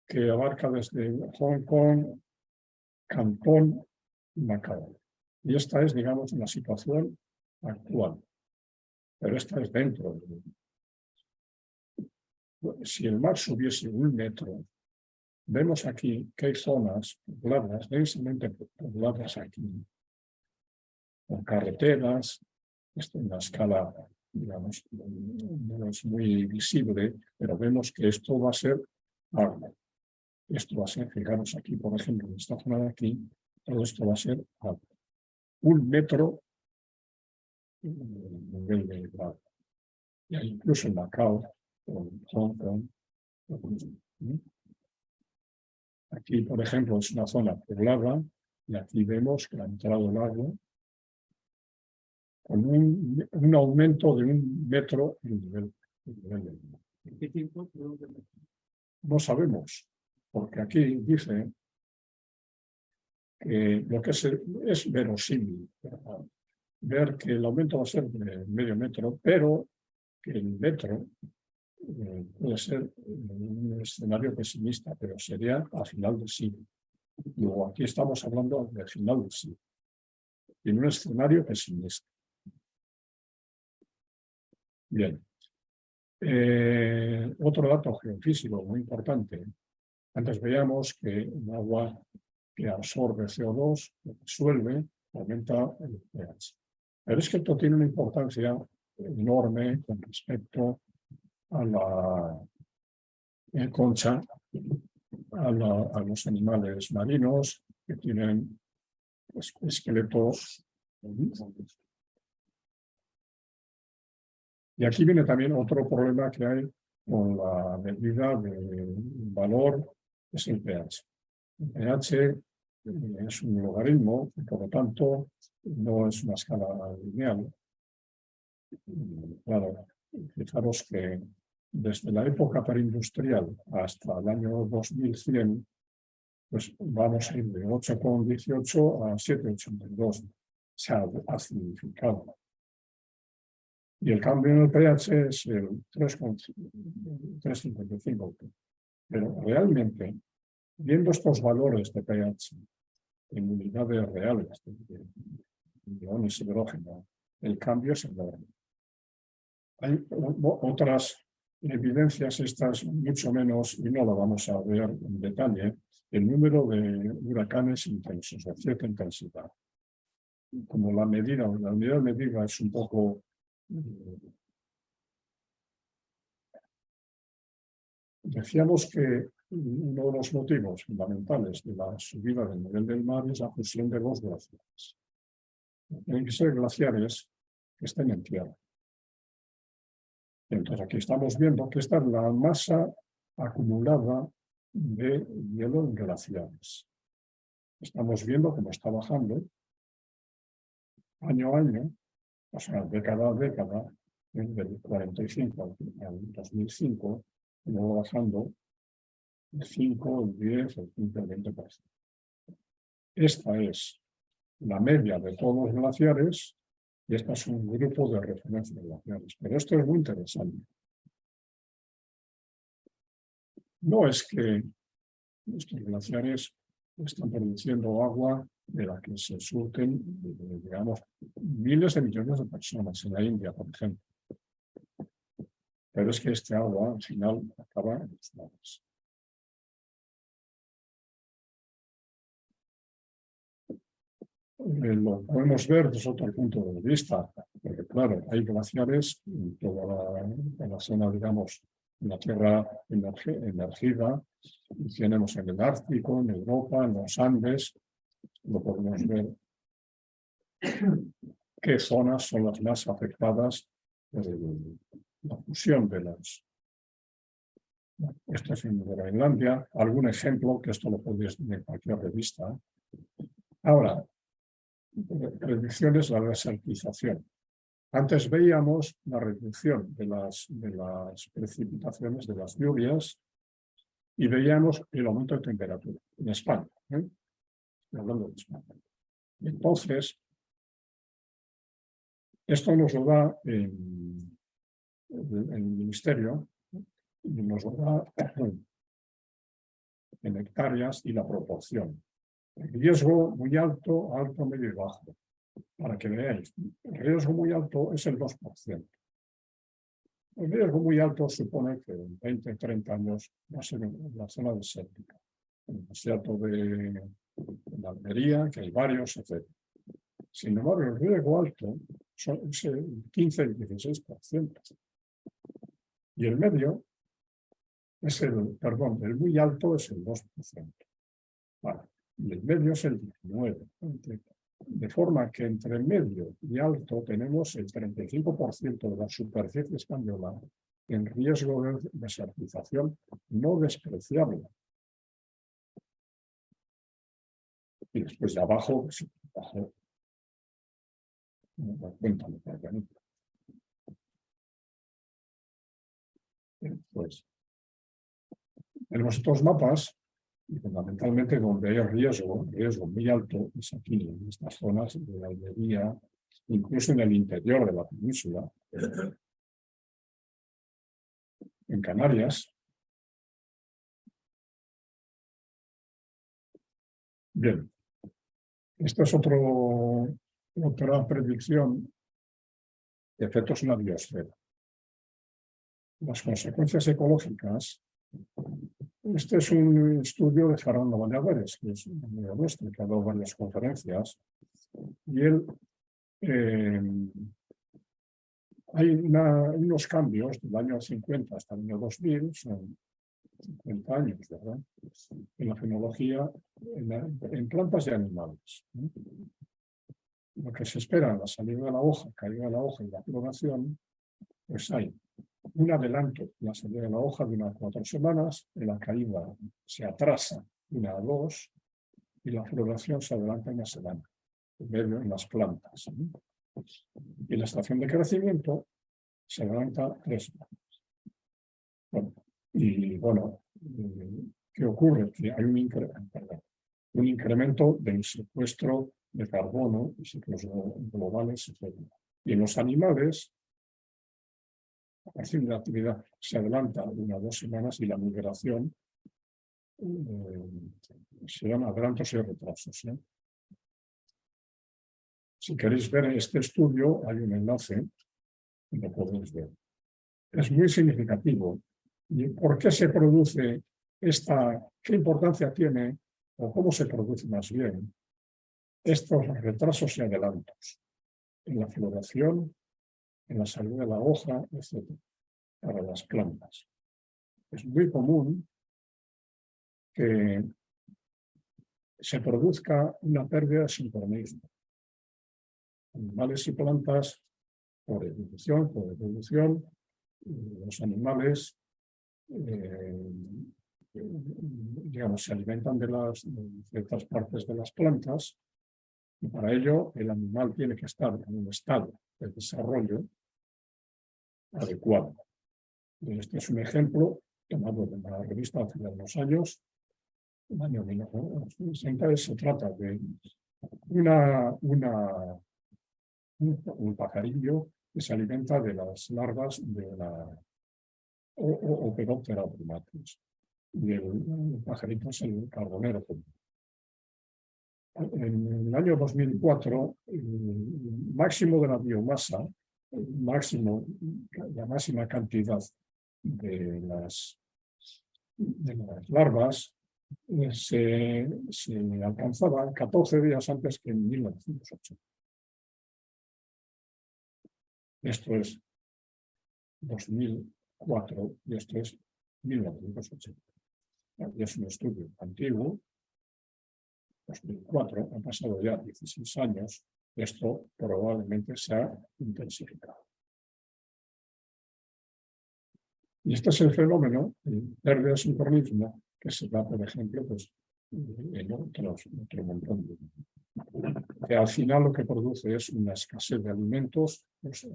que abarca desde Hong Kong, Cantón y Macao. Y esta es, digamos, una situación actual. Pero esta es dentro. Si el mar subiese 1 metro, vemos aquí que hay zonas pobladas, densamente pobladas aquí, con carreteras. Esto en la escala, digamos, no es muy visible, pero vemos que esto va a ser agua. Esto va a ser, fijaros aquí, por ejemplo, en esta zona de aquí, todo esto va a ser agua. 1 metro nivel de agua. y hay incluso en Macao, o en Hong Kong. Aquí, por ejemplo, es una zona poblada, y aquí vemos que ha entrado el agua con un aumento de 1 metro en el nivel del mar. ¿En qué tiempo? No sabemos, porque aquí dice que lo que es verosímil, ver que el aumento va a ser de medio metro, pero que el metro puede ser un escenario pesimista, pero sería a final del siglo. Luego aquí estamos hablando del final del siglo, en un escenario pesimista. Bien. Otro dato geofísico muy importante. Antes veíamos que un agua que absorbe CO2, lo disuelve, aumenta el pH. Pero es que esto tiene una importancia enorme con respecto a la concha, a los animales marinos que tienen esqueletos. Y aquí viene también otro problema que hay con la medida del valor, es el pH. El pH es un logaritmo y por lo tanto no es una escala lineal. Claro, fijaros que desde la época preindustrial hasta el año 2100, pues vamos a ir de 8,18 a 7,82. Se ha acidificado. Y el cambio en el pH es el 3,55. Pero realmente, viendo estos valores de pH en unidades reales de iones de hidrógeno, el cambio es enorme. Hay otras evidencias, estas mucho menos, y no lo vamos a ver en detalle, el número de huracanes intensos, de cierta intensidad. Como la medida, la unidad de medida es un poco... Decíamos que uno de los motivos fundamentales de la subida del nivel del mar es la fusión de dos glaciares. Tienen que ser glaciares que estén en tierra. Entonces aquí estamos viendo que esta es la masa acumulada de hielo en glaciares. Estamos viendo cómo está bajando año a año, o sea, década a década, del 45 al 2005, y luego bajando el 5, el 10, el 15, el 20%. Esta es la media de todos los glaciares y este es un grupo de referencia de glaciares. Pero esto es muy interesante. No es que estos glaciares están produciendo agua de la que se surten, digamos, miles de millones de personas en la India, por ejemplo. Pero es que este agua, al final, acaba en los mares. Lo podemos ver desde otro punto de vista, porque claro, hay glaciares en toda la zona, digamos, en la tierra emergida, y tenemos en el Ártico, en Europa, en los Andes, lo podemos ver qué zonas son las más afectadas por la fusión de las... Esto es en Groenlandia, algún ejemplo, que esto lo podéis ver en cualquier revista. Ahora, reducciones de la desertización. Antes veíamos la reducción de las precipitaciones, de las lluvias, y veíamos el aumento de temperatura en España. Estoy hablando de España. Entonces, esto nos lo da el Ministerio, y nos lo da en hectáreas y la proporción. El riesgo muy alto, alto, medio y bajo. Para que veáis, el riesgo muy alto es el 2%. El riesgo muy alto supone que en 20, 30 años va a ser en la zona desértica. En el desierto de la Almería, que hay varios, etc. Sin embargo, el riesgo alto es el 15 y 16%. Y el medio es el muy alto es el 2%. Vale. Y el medio es el 19%. De forma que entre medio y alto tenemos el 35% de la superficie española en riesgo de desertización no despreciable. Y después de abajo, cuéntame, pues tenemos estos mapas y fundamentalmente donde hay riesgo muy alto es aquí, en estas zonas de la Almería, incluso en el interior de la península, en Canarias. Bien, esta es otra predicción de efectos en la biosfera. Las consecuencias ecológicas. Este es un estudio de Fernando Valladares, que es un amigo nuestro, que ha dado varias conferencias, y él hay unos cambios del año 50 hasta el año 2000, son 50 años, ¿verdad?, en la fenología, en plantas y animales. Lo que se espera en la salida de la hoja, caída de la hoja y la floración, pues hay un adelanto en la salida de la hoja de unas 4 semanas, en la caída se atrasa 1 a 2 y la floración se adelanta 1 semana, en las plantas. Y la estación de crecimiento se adelanta 3 semanas. Bueno, y bueno, ¿qué ocurre? Que hay un incremento del secuestro de carbono y ciclos globales, etc. Y en los animales, a partir de la actividad se adelanta 1 a 2 semanas y la migración se llama adelantos y retrasos. Si queréis ver este estudio, hay un enlace, lo podéis ver. Es muy significativo. ¿Y por qué se produce qué importancia tiene, o cómo se produce más bien, estos retrasos y adelantos en la floración, en la salida de la hoja, etc., para las plantas? Es muy común que se produzca una pérdida de sincronismo. Animales y plantas, por evolución, los animales digamos, se alimentan de ciertas partes de las plantas, y para ello el animal tiene que estar en un estado de desarrollo adecuado. Este es un ejemplo tomado de la revista hace unos años, el año 1960. Se trata de un pajarillo que se alimenta de las larvas de la Opedoptera brumatis, y el pajarito es el carbonero. En el año 2004, el máximo de la biomasa, la máxima cantidad de las larvas se alcanzaba 14 días antes que en 1980. Esto es 2004 y esto es 1980. Y es un estudio antiguo, 2004, han pasado ya 16 años, esto probablemente se ha intensificado. Y este es el fenómeno, el pérdida de sincronismo, que se da, por ejemplo, pues, en otro montón de... Que al final lo que produce es una escasez de alimentos, pues, se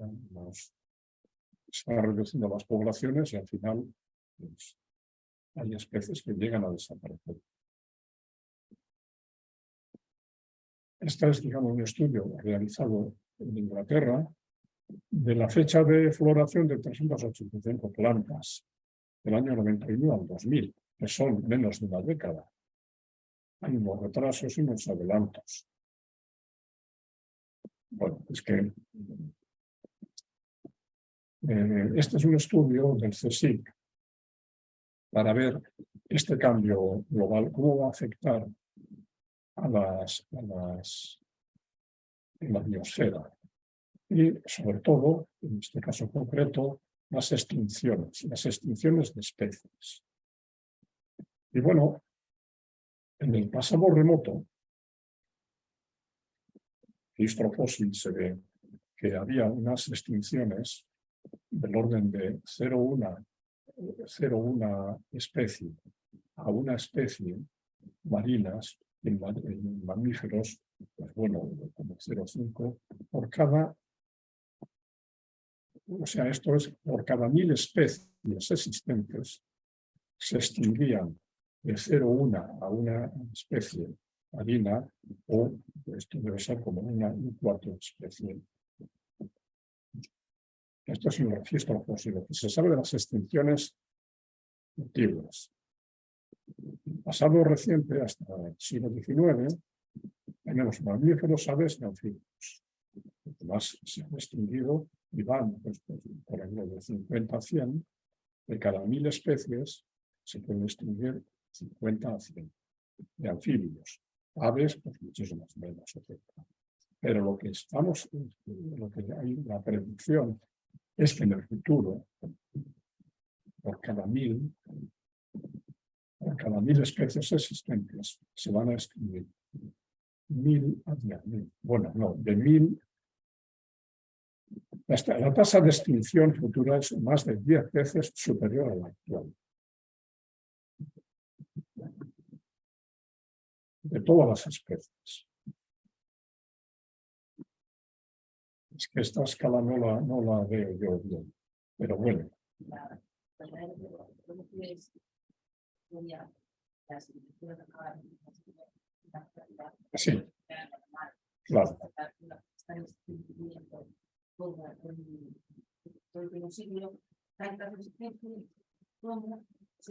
van reduciendo las poblaciones y al final pues, hay especies que llegan a desaparecer. Este es, digamos, un estudio realizado en Inglaterra de la fecha de floración de 385 plantas del año 91 al 2000, que son menos de una década. Hay unos retrasos y unos adelantos. Bueno, es que este es un estudio del CSIC para ver este cambio global, cómo va a afectar a la biosfera. Y sobre todo, en este caso concreto, las extinciones de especies. Y bueno, en el pasado remoto, registro fósil se ve que había unas extinciones del orden de 0,1 especie a una especie marinas en mamíferos, pues bueno, como 0,5 por cada, o sea, esto es por cada 1000 especies existentes se extinguían de 0,1 a una especie marina, o esto debe ser como un cuarto de especie. Esto es un registro fósil. Lo que se sabe de las extinciones antiguas. Pasado reciente, hasta el siglo XIX, tenemos mamíferos, aves y anfibios. Los demás se han extinguido y van pues, por el de 50 a 100. De cada 1000 especies se pueden extinguir 50 a 100 de anfibios. Aves, pues muchísimas menos, etc. Pero lo que hay la predicción es que en el futuro, por cada 1000 especies existentes, se van a extinguir 1000 a 10.000. Bueno, no, de 1000. La tasa de extinción futura es más de 10 veces superior a la actual. De todas las especies. Es que esta escala no la veo yo bien, pero bueno. Sí, claro. Se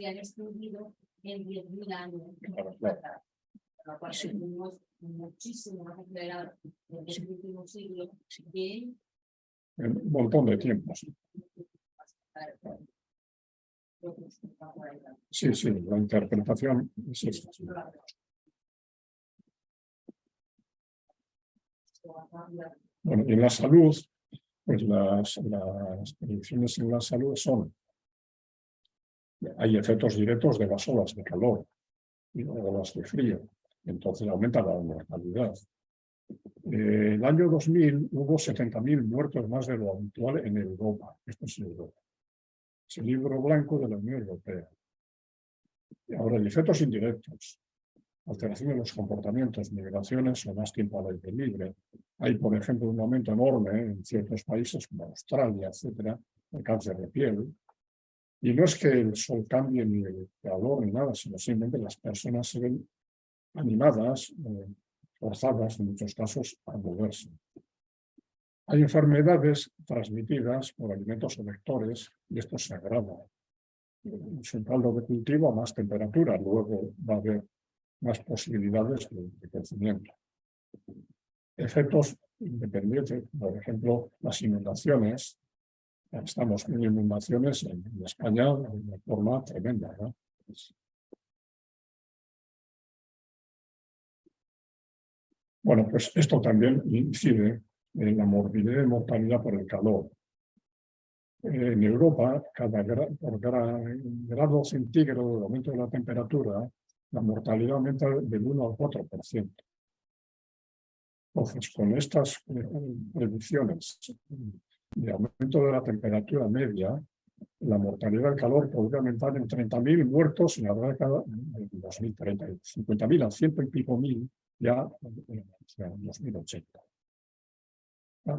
han extinguido en 10.000 años. Claro. Sí. Muchísimo más acelerado en el último siglo que En un montón de tiempo. Sí, sí, la interpretación es esta. Sí. Bueno, y en la salud, pues las predicciones en la salud son, hay efectos directos de las olas de calor y de olas de frío, entonces aumenta la mortalidad. El año 2000 hubo 70.000 muertos más de lo habitual en Europa. Esto es Europa. Es el libro blanco de la Unión Europea. Y ahora, efectos indirectos, alteración de los comportamientos, migraciones o más tiempo al aire libre. Hay, por ejemplo, un aumento enorme en ciertos países como Australia, etcétera, el cáncer de piel. Y no es que el sol cambie ni el calor ni nada, sino simplemente las personas se ven animadas, forzadas en muchos casos a moverse. Hay enfermedades transmitidas por alimentos o vectores y esto se agrava. Es un caldo de cultivo a más temperatura, luego va a haber más posibilidades de crecimiento. Efectos independientes, por ejemplo, las inundaciones. Estamos con inundaciones en España de una forma tremenda, ¿no? Bueno, pues esto también incide en la morbidez y mortalidad por el calor. En Europa, por grado centígrado de aumento de la temperatura, la mortalidad aumenta del 1 al 4%. Entonces, con estas predicciones de aumento de la temperatura media, la mortalidad del calor podría aumentar en 30.000 muertos en la década de 2030, 50.000 a 100 y pico mil ya en 2080.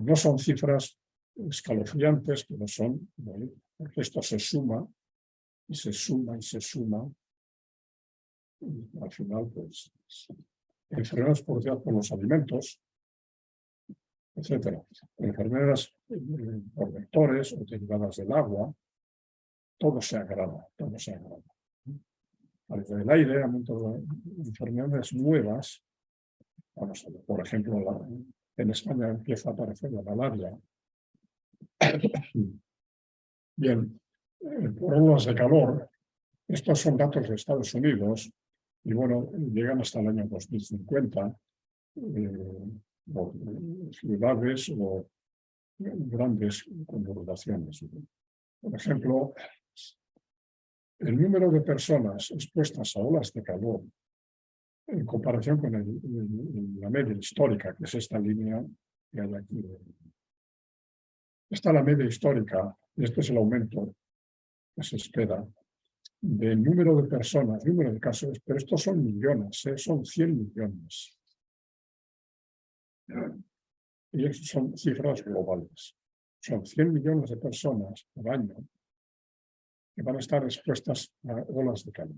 No son cifras escalofriantes, pero son, porque esto se suma y se suma y se suma, y al final, pues, enfermedades producidas por los alimentos, etcétera. Enfermedades por vectores o derivadas del agua, todo se agrava, todo se agrava. Del aire, aumento de enfermedades nuevas. Vamos a ver, por ejemplo, en España empieza a aparecer la malaria. Bien, por olas de calor, estos son datos de Estados Unidos y bueno, llegan hasta el año 2050. Ciudades o grandes conurbaciones. Por ejemplo, el número de personas expuestas a olas de calor en comparación con la media histórica, que es esta línea que hay aquí. Esta es la media histórica, y este es el aumento que se espera del número de personas, número de casos, pero estos son millones, son 100 millones. Y esas son cifras globales. Son 100 millones de personas al año que van a estar expuestas a olas de calor.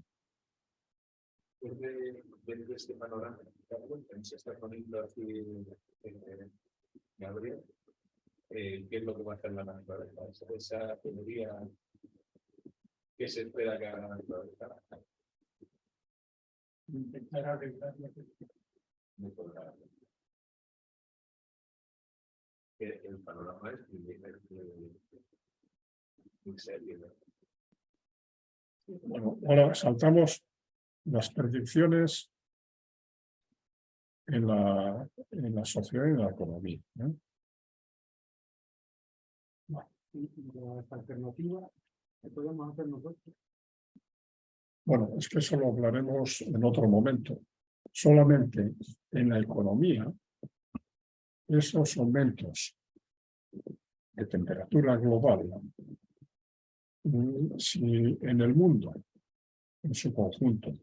Desde este panorama, se está poniendo aquí Gabriel, ¿qué es lo que va a hacer la naturaleza? Esa teoría que se espera que haga la naturaleza. Intentar arreglar la No podrá. El panorama es muy serio, ¿no? Bueno, ahora saltamos las predicciones en la sociedad y en la economía, ¿no? Las alternativas que podemos hacer nosotros. Bueno, es que eso lo hablaremos en otro momento. Solamente en la economía, esos aumentos de temperatura global, si en el mundo, en su conjunto,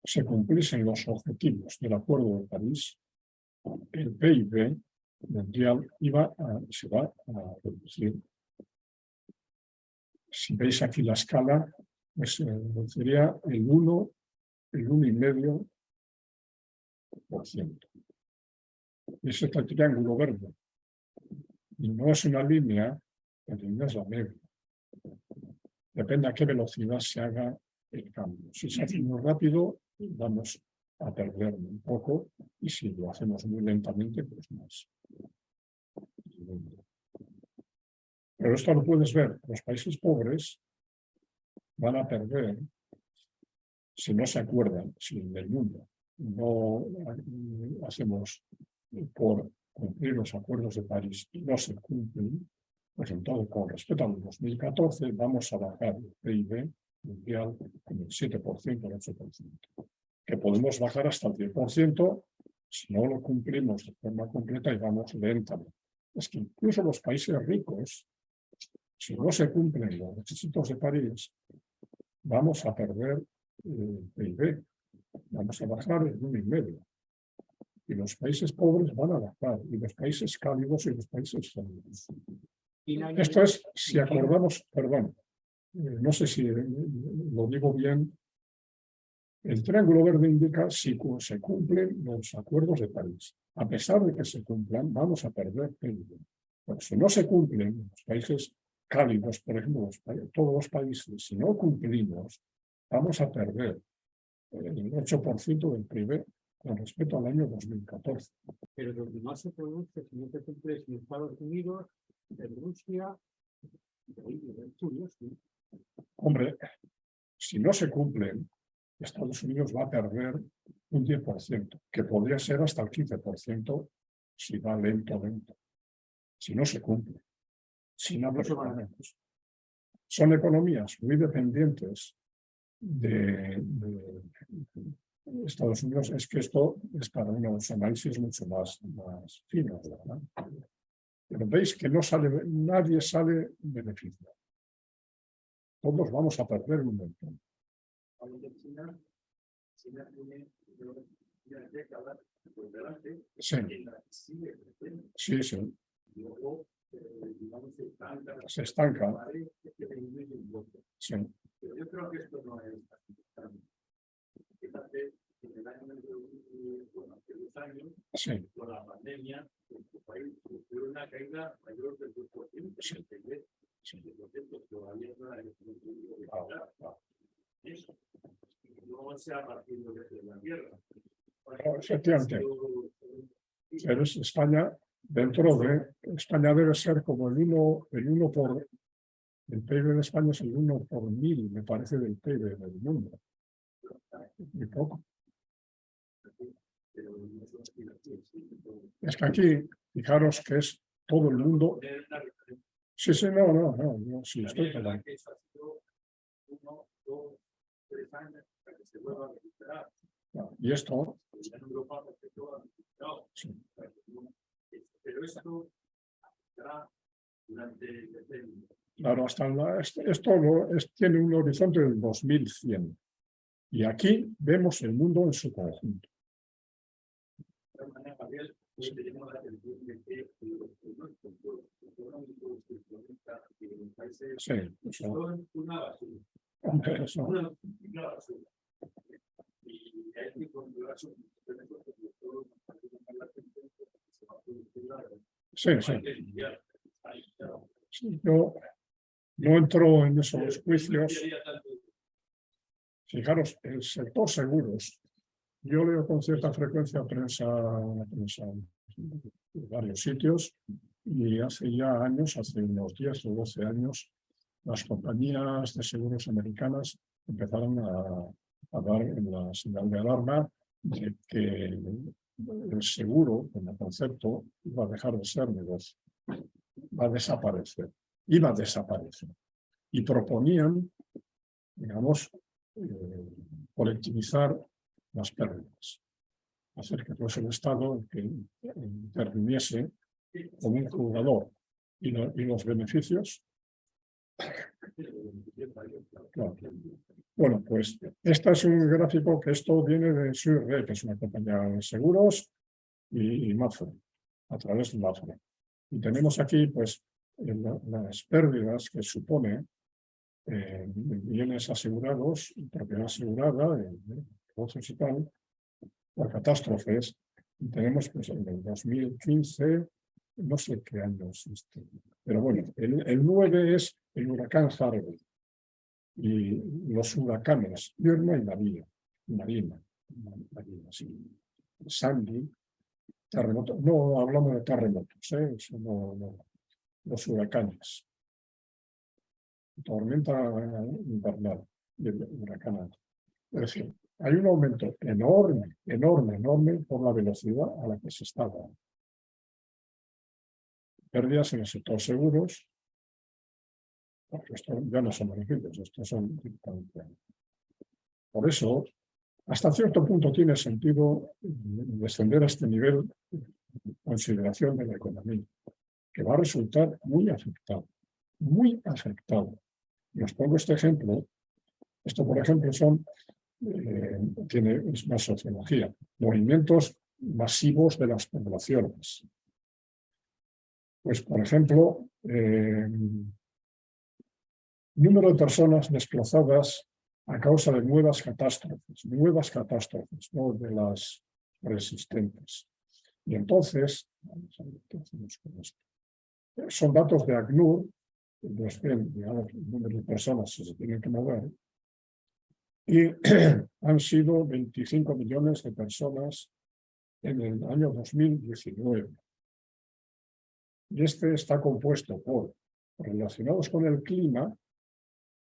se cumpliesen los objetivos del Acuerdo de París, el PIB mundial se va a reducir. Si veis aquí la escala, pues sería el 1,5%. Y ese es el triángulo verde. Y no es una línea, la línea es la media. Depende a qué velocidad se haga el cambio. Si se hace muy rápido, vamos a perder un poco, y si lo hacemos muy lentamente, pues más. Pero esto lo puedes ver. Los países pobres van a perder, si no se acuerdan, si en el mundo no hacemos por cumplir los acuerdos de París y no se cumplen, pues entonces, con respecto al 2014, vamos a bajar el PIB mundial en el 7%, el 8%, que podemos bajar hasta el 10% si no lo cumplimos de forma completa y vamos lentamente. Es que incluso los países ricos, si no se cumplen los requisitos de París, vamos a perder el PIB, vamos a bajar el 1,5%. Y los países pobres van a bajar, y los países cálidos y los países cálidos. Esto es, si acordamos, perdón, no sé si lo digo bien, el triángulo verde indica si se cumplen los acuerdos de París. A pesar de que se cumplan, vamos a perder PIB. Pero si no se cumplen, los países cálidos, por ejemplo, todos los países, si no cumplimos, vamos a perder el 8% del PIB con respecto al año 2014. Pero lo que más se produce, si no se cumple, en Estados Unidos, en Rusia, en Turquía, sí. Hombre, si no se cumplen, Estados Unidos va a perder un 10%, que podría ser hasta el 15% si va lento. Si no se cumple. China, por ejemplo, son economías muy dependientes de Estados Unidos. Es que esto es para unos análisis mucho más finos, ¿verdad? Pero veis que nadie sale beneficiado. Todos vamos a perder un montón. Sí. Sí. Se estanca. Sí. Yo creo que esto no es fíjate, en el año hace 2 años, sí. Con la pandemia, en tu país sufrió una caída mayor del 2%. Sí. Todavía no hay eso. No se ha partido desde la tierra. Efectivamente. Pero España, dentro de España debe ser como el 1 por... El PIB de España es el 1 por 1000, me parece, del PIB del mundo. Muy poco. Es que aquí, fijaros que es todo el mundo. Sí, no, sí, estoy claro. 1, 2, 3 años para que se vuelva a recuperar. Y esto, pues en Europa perfecto, no, sí, pero esto será durante el decenio. claro, tiene un horizonte del 2100. Y aquí vemos el mundo en su conjunto. De alguna manera, Gabriel, tenemos la atención de que nuestro pueblo económico se implementa en países Sí, eso, son una basura. eso, Una basura. Y hay que controlar su sí, sí. Sí, yo no entro en esos juicios. Fijaros, el sector seguros, yo leo con cierta frecuencia prensa en varios sitios, y hace ya años, hace unos 10 o 12 años, las compañías de seguros americanas empezaron a dar la señal de alarma de que el seguro, como concepto, iba a dejar de ser negocio, va a desaparecer, iba a desaparecer. Y proponían, digamos, colectivizar las pérdidas, hacer que fuese el Estado el que interviniese como un jugador, y los beneficios. Claro. Bueno, pues este es un gráfico que esto viene de Zurich, que es una compañía de seguros, y Mapfre, a través de Mapfre. Y tenemos aquí, pues, las pérdidas que supone bienes asegurados, propiedad asegurada, negocios y tal, por catástrofes. Y tenemos, pues, en el 2015, no sé qué años, pero bueno, el 9 es el huracán Harvey. Y los huracanes, Irma y Marina, sí. Sandy, terremotos, no hablamos de terremotos, eso no, los huracanes. Tormenta invernal, huracán. Es decir, hay un aumento enorme por la velocidad a la que se está dando. Pérdidas en el sector seguros, porque esto ya no son beneficios, estos son directamente. Por eso, hasta cierto punto tiene sentido descender a este nivel de consideración de la economía, que va a resultar muy afectado, muy afectado. Y os pongo este ejemplo. Esto, por ejemplo, es más sociología, movimientos masivos de las poblaciones. Pues, por ejemplo, número de personas desplazadas a causa de nuevas catástrofes, no de las resistentes. Y entonces, vamos a ver qué hacemos con esto. Son datos de ACNUR, digamos, el número de personas que se tienen que mover, y han sido 25 millones de personas en el año 2019. Y este está compuesto por, relacionados con el clima,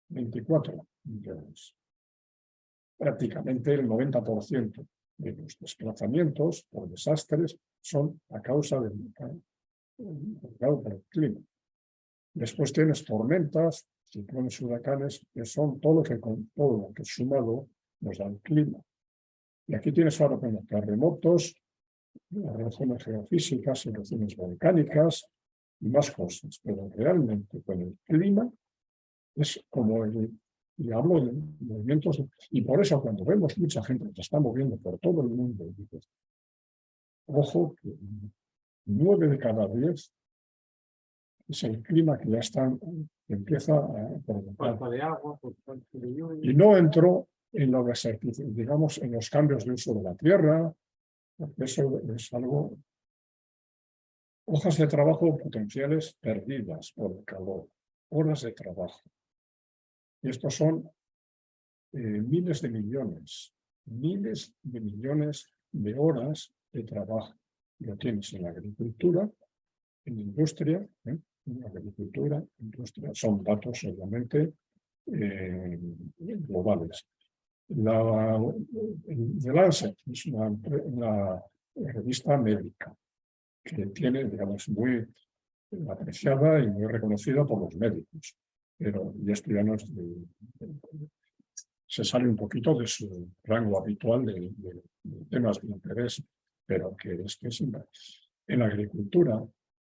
24 millones. Prácticamente el 90% de los desplazamientos por desastres son a causa del clima. Después tienes tormentas, ciclones, huracanes, que son todo lo que sumado nos da el clima. Y aquí tienes ahora como terremotos, relaciones geofísicas, relaciones volcánicas y más cosas. Pero realmente con el clima es como y hablo de movimientos, y por eso cuando vemos mucha gente que se está moviendo por todo el mundo, dices, ojo, que 9 de cada 10 es el clima que ya empieza a provocar. Falta de agua, por falta de lluvia. Y no entró en lo que digamos, en los cambios de uso de la tierra, porque eso es algo. Hojas de trabajo potenciales perdidas por el calor, horas de trabajo. Y estos son miles de millones de horas de trabajo. Lo tienes en la agricultura, en la industria, en la agricultura, industria, son datos obviamente globales. The Lancet es una revista médica que tiene, digamos, muy apreciada y muy reconocida por los médicos. Pero, y esto ya no es se sale un poquito de su rango habitual de temas de interés, pero que es que en la agricultura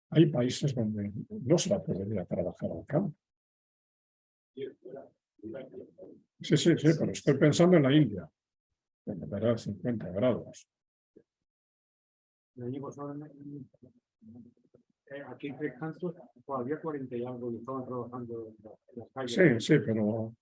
hay países donde no se va a poder ir a trabajar al campo. Sí, pero estoy pensando en la India, donde verá 50 grados. Aquí en Tres Cantos todavía 40 y algo y estaban trabajando en las calles. Sí, pero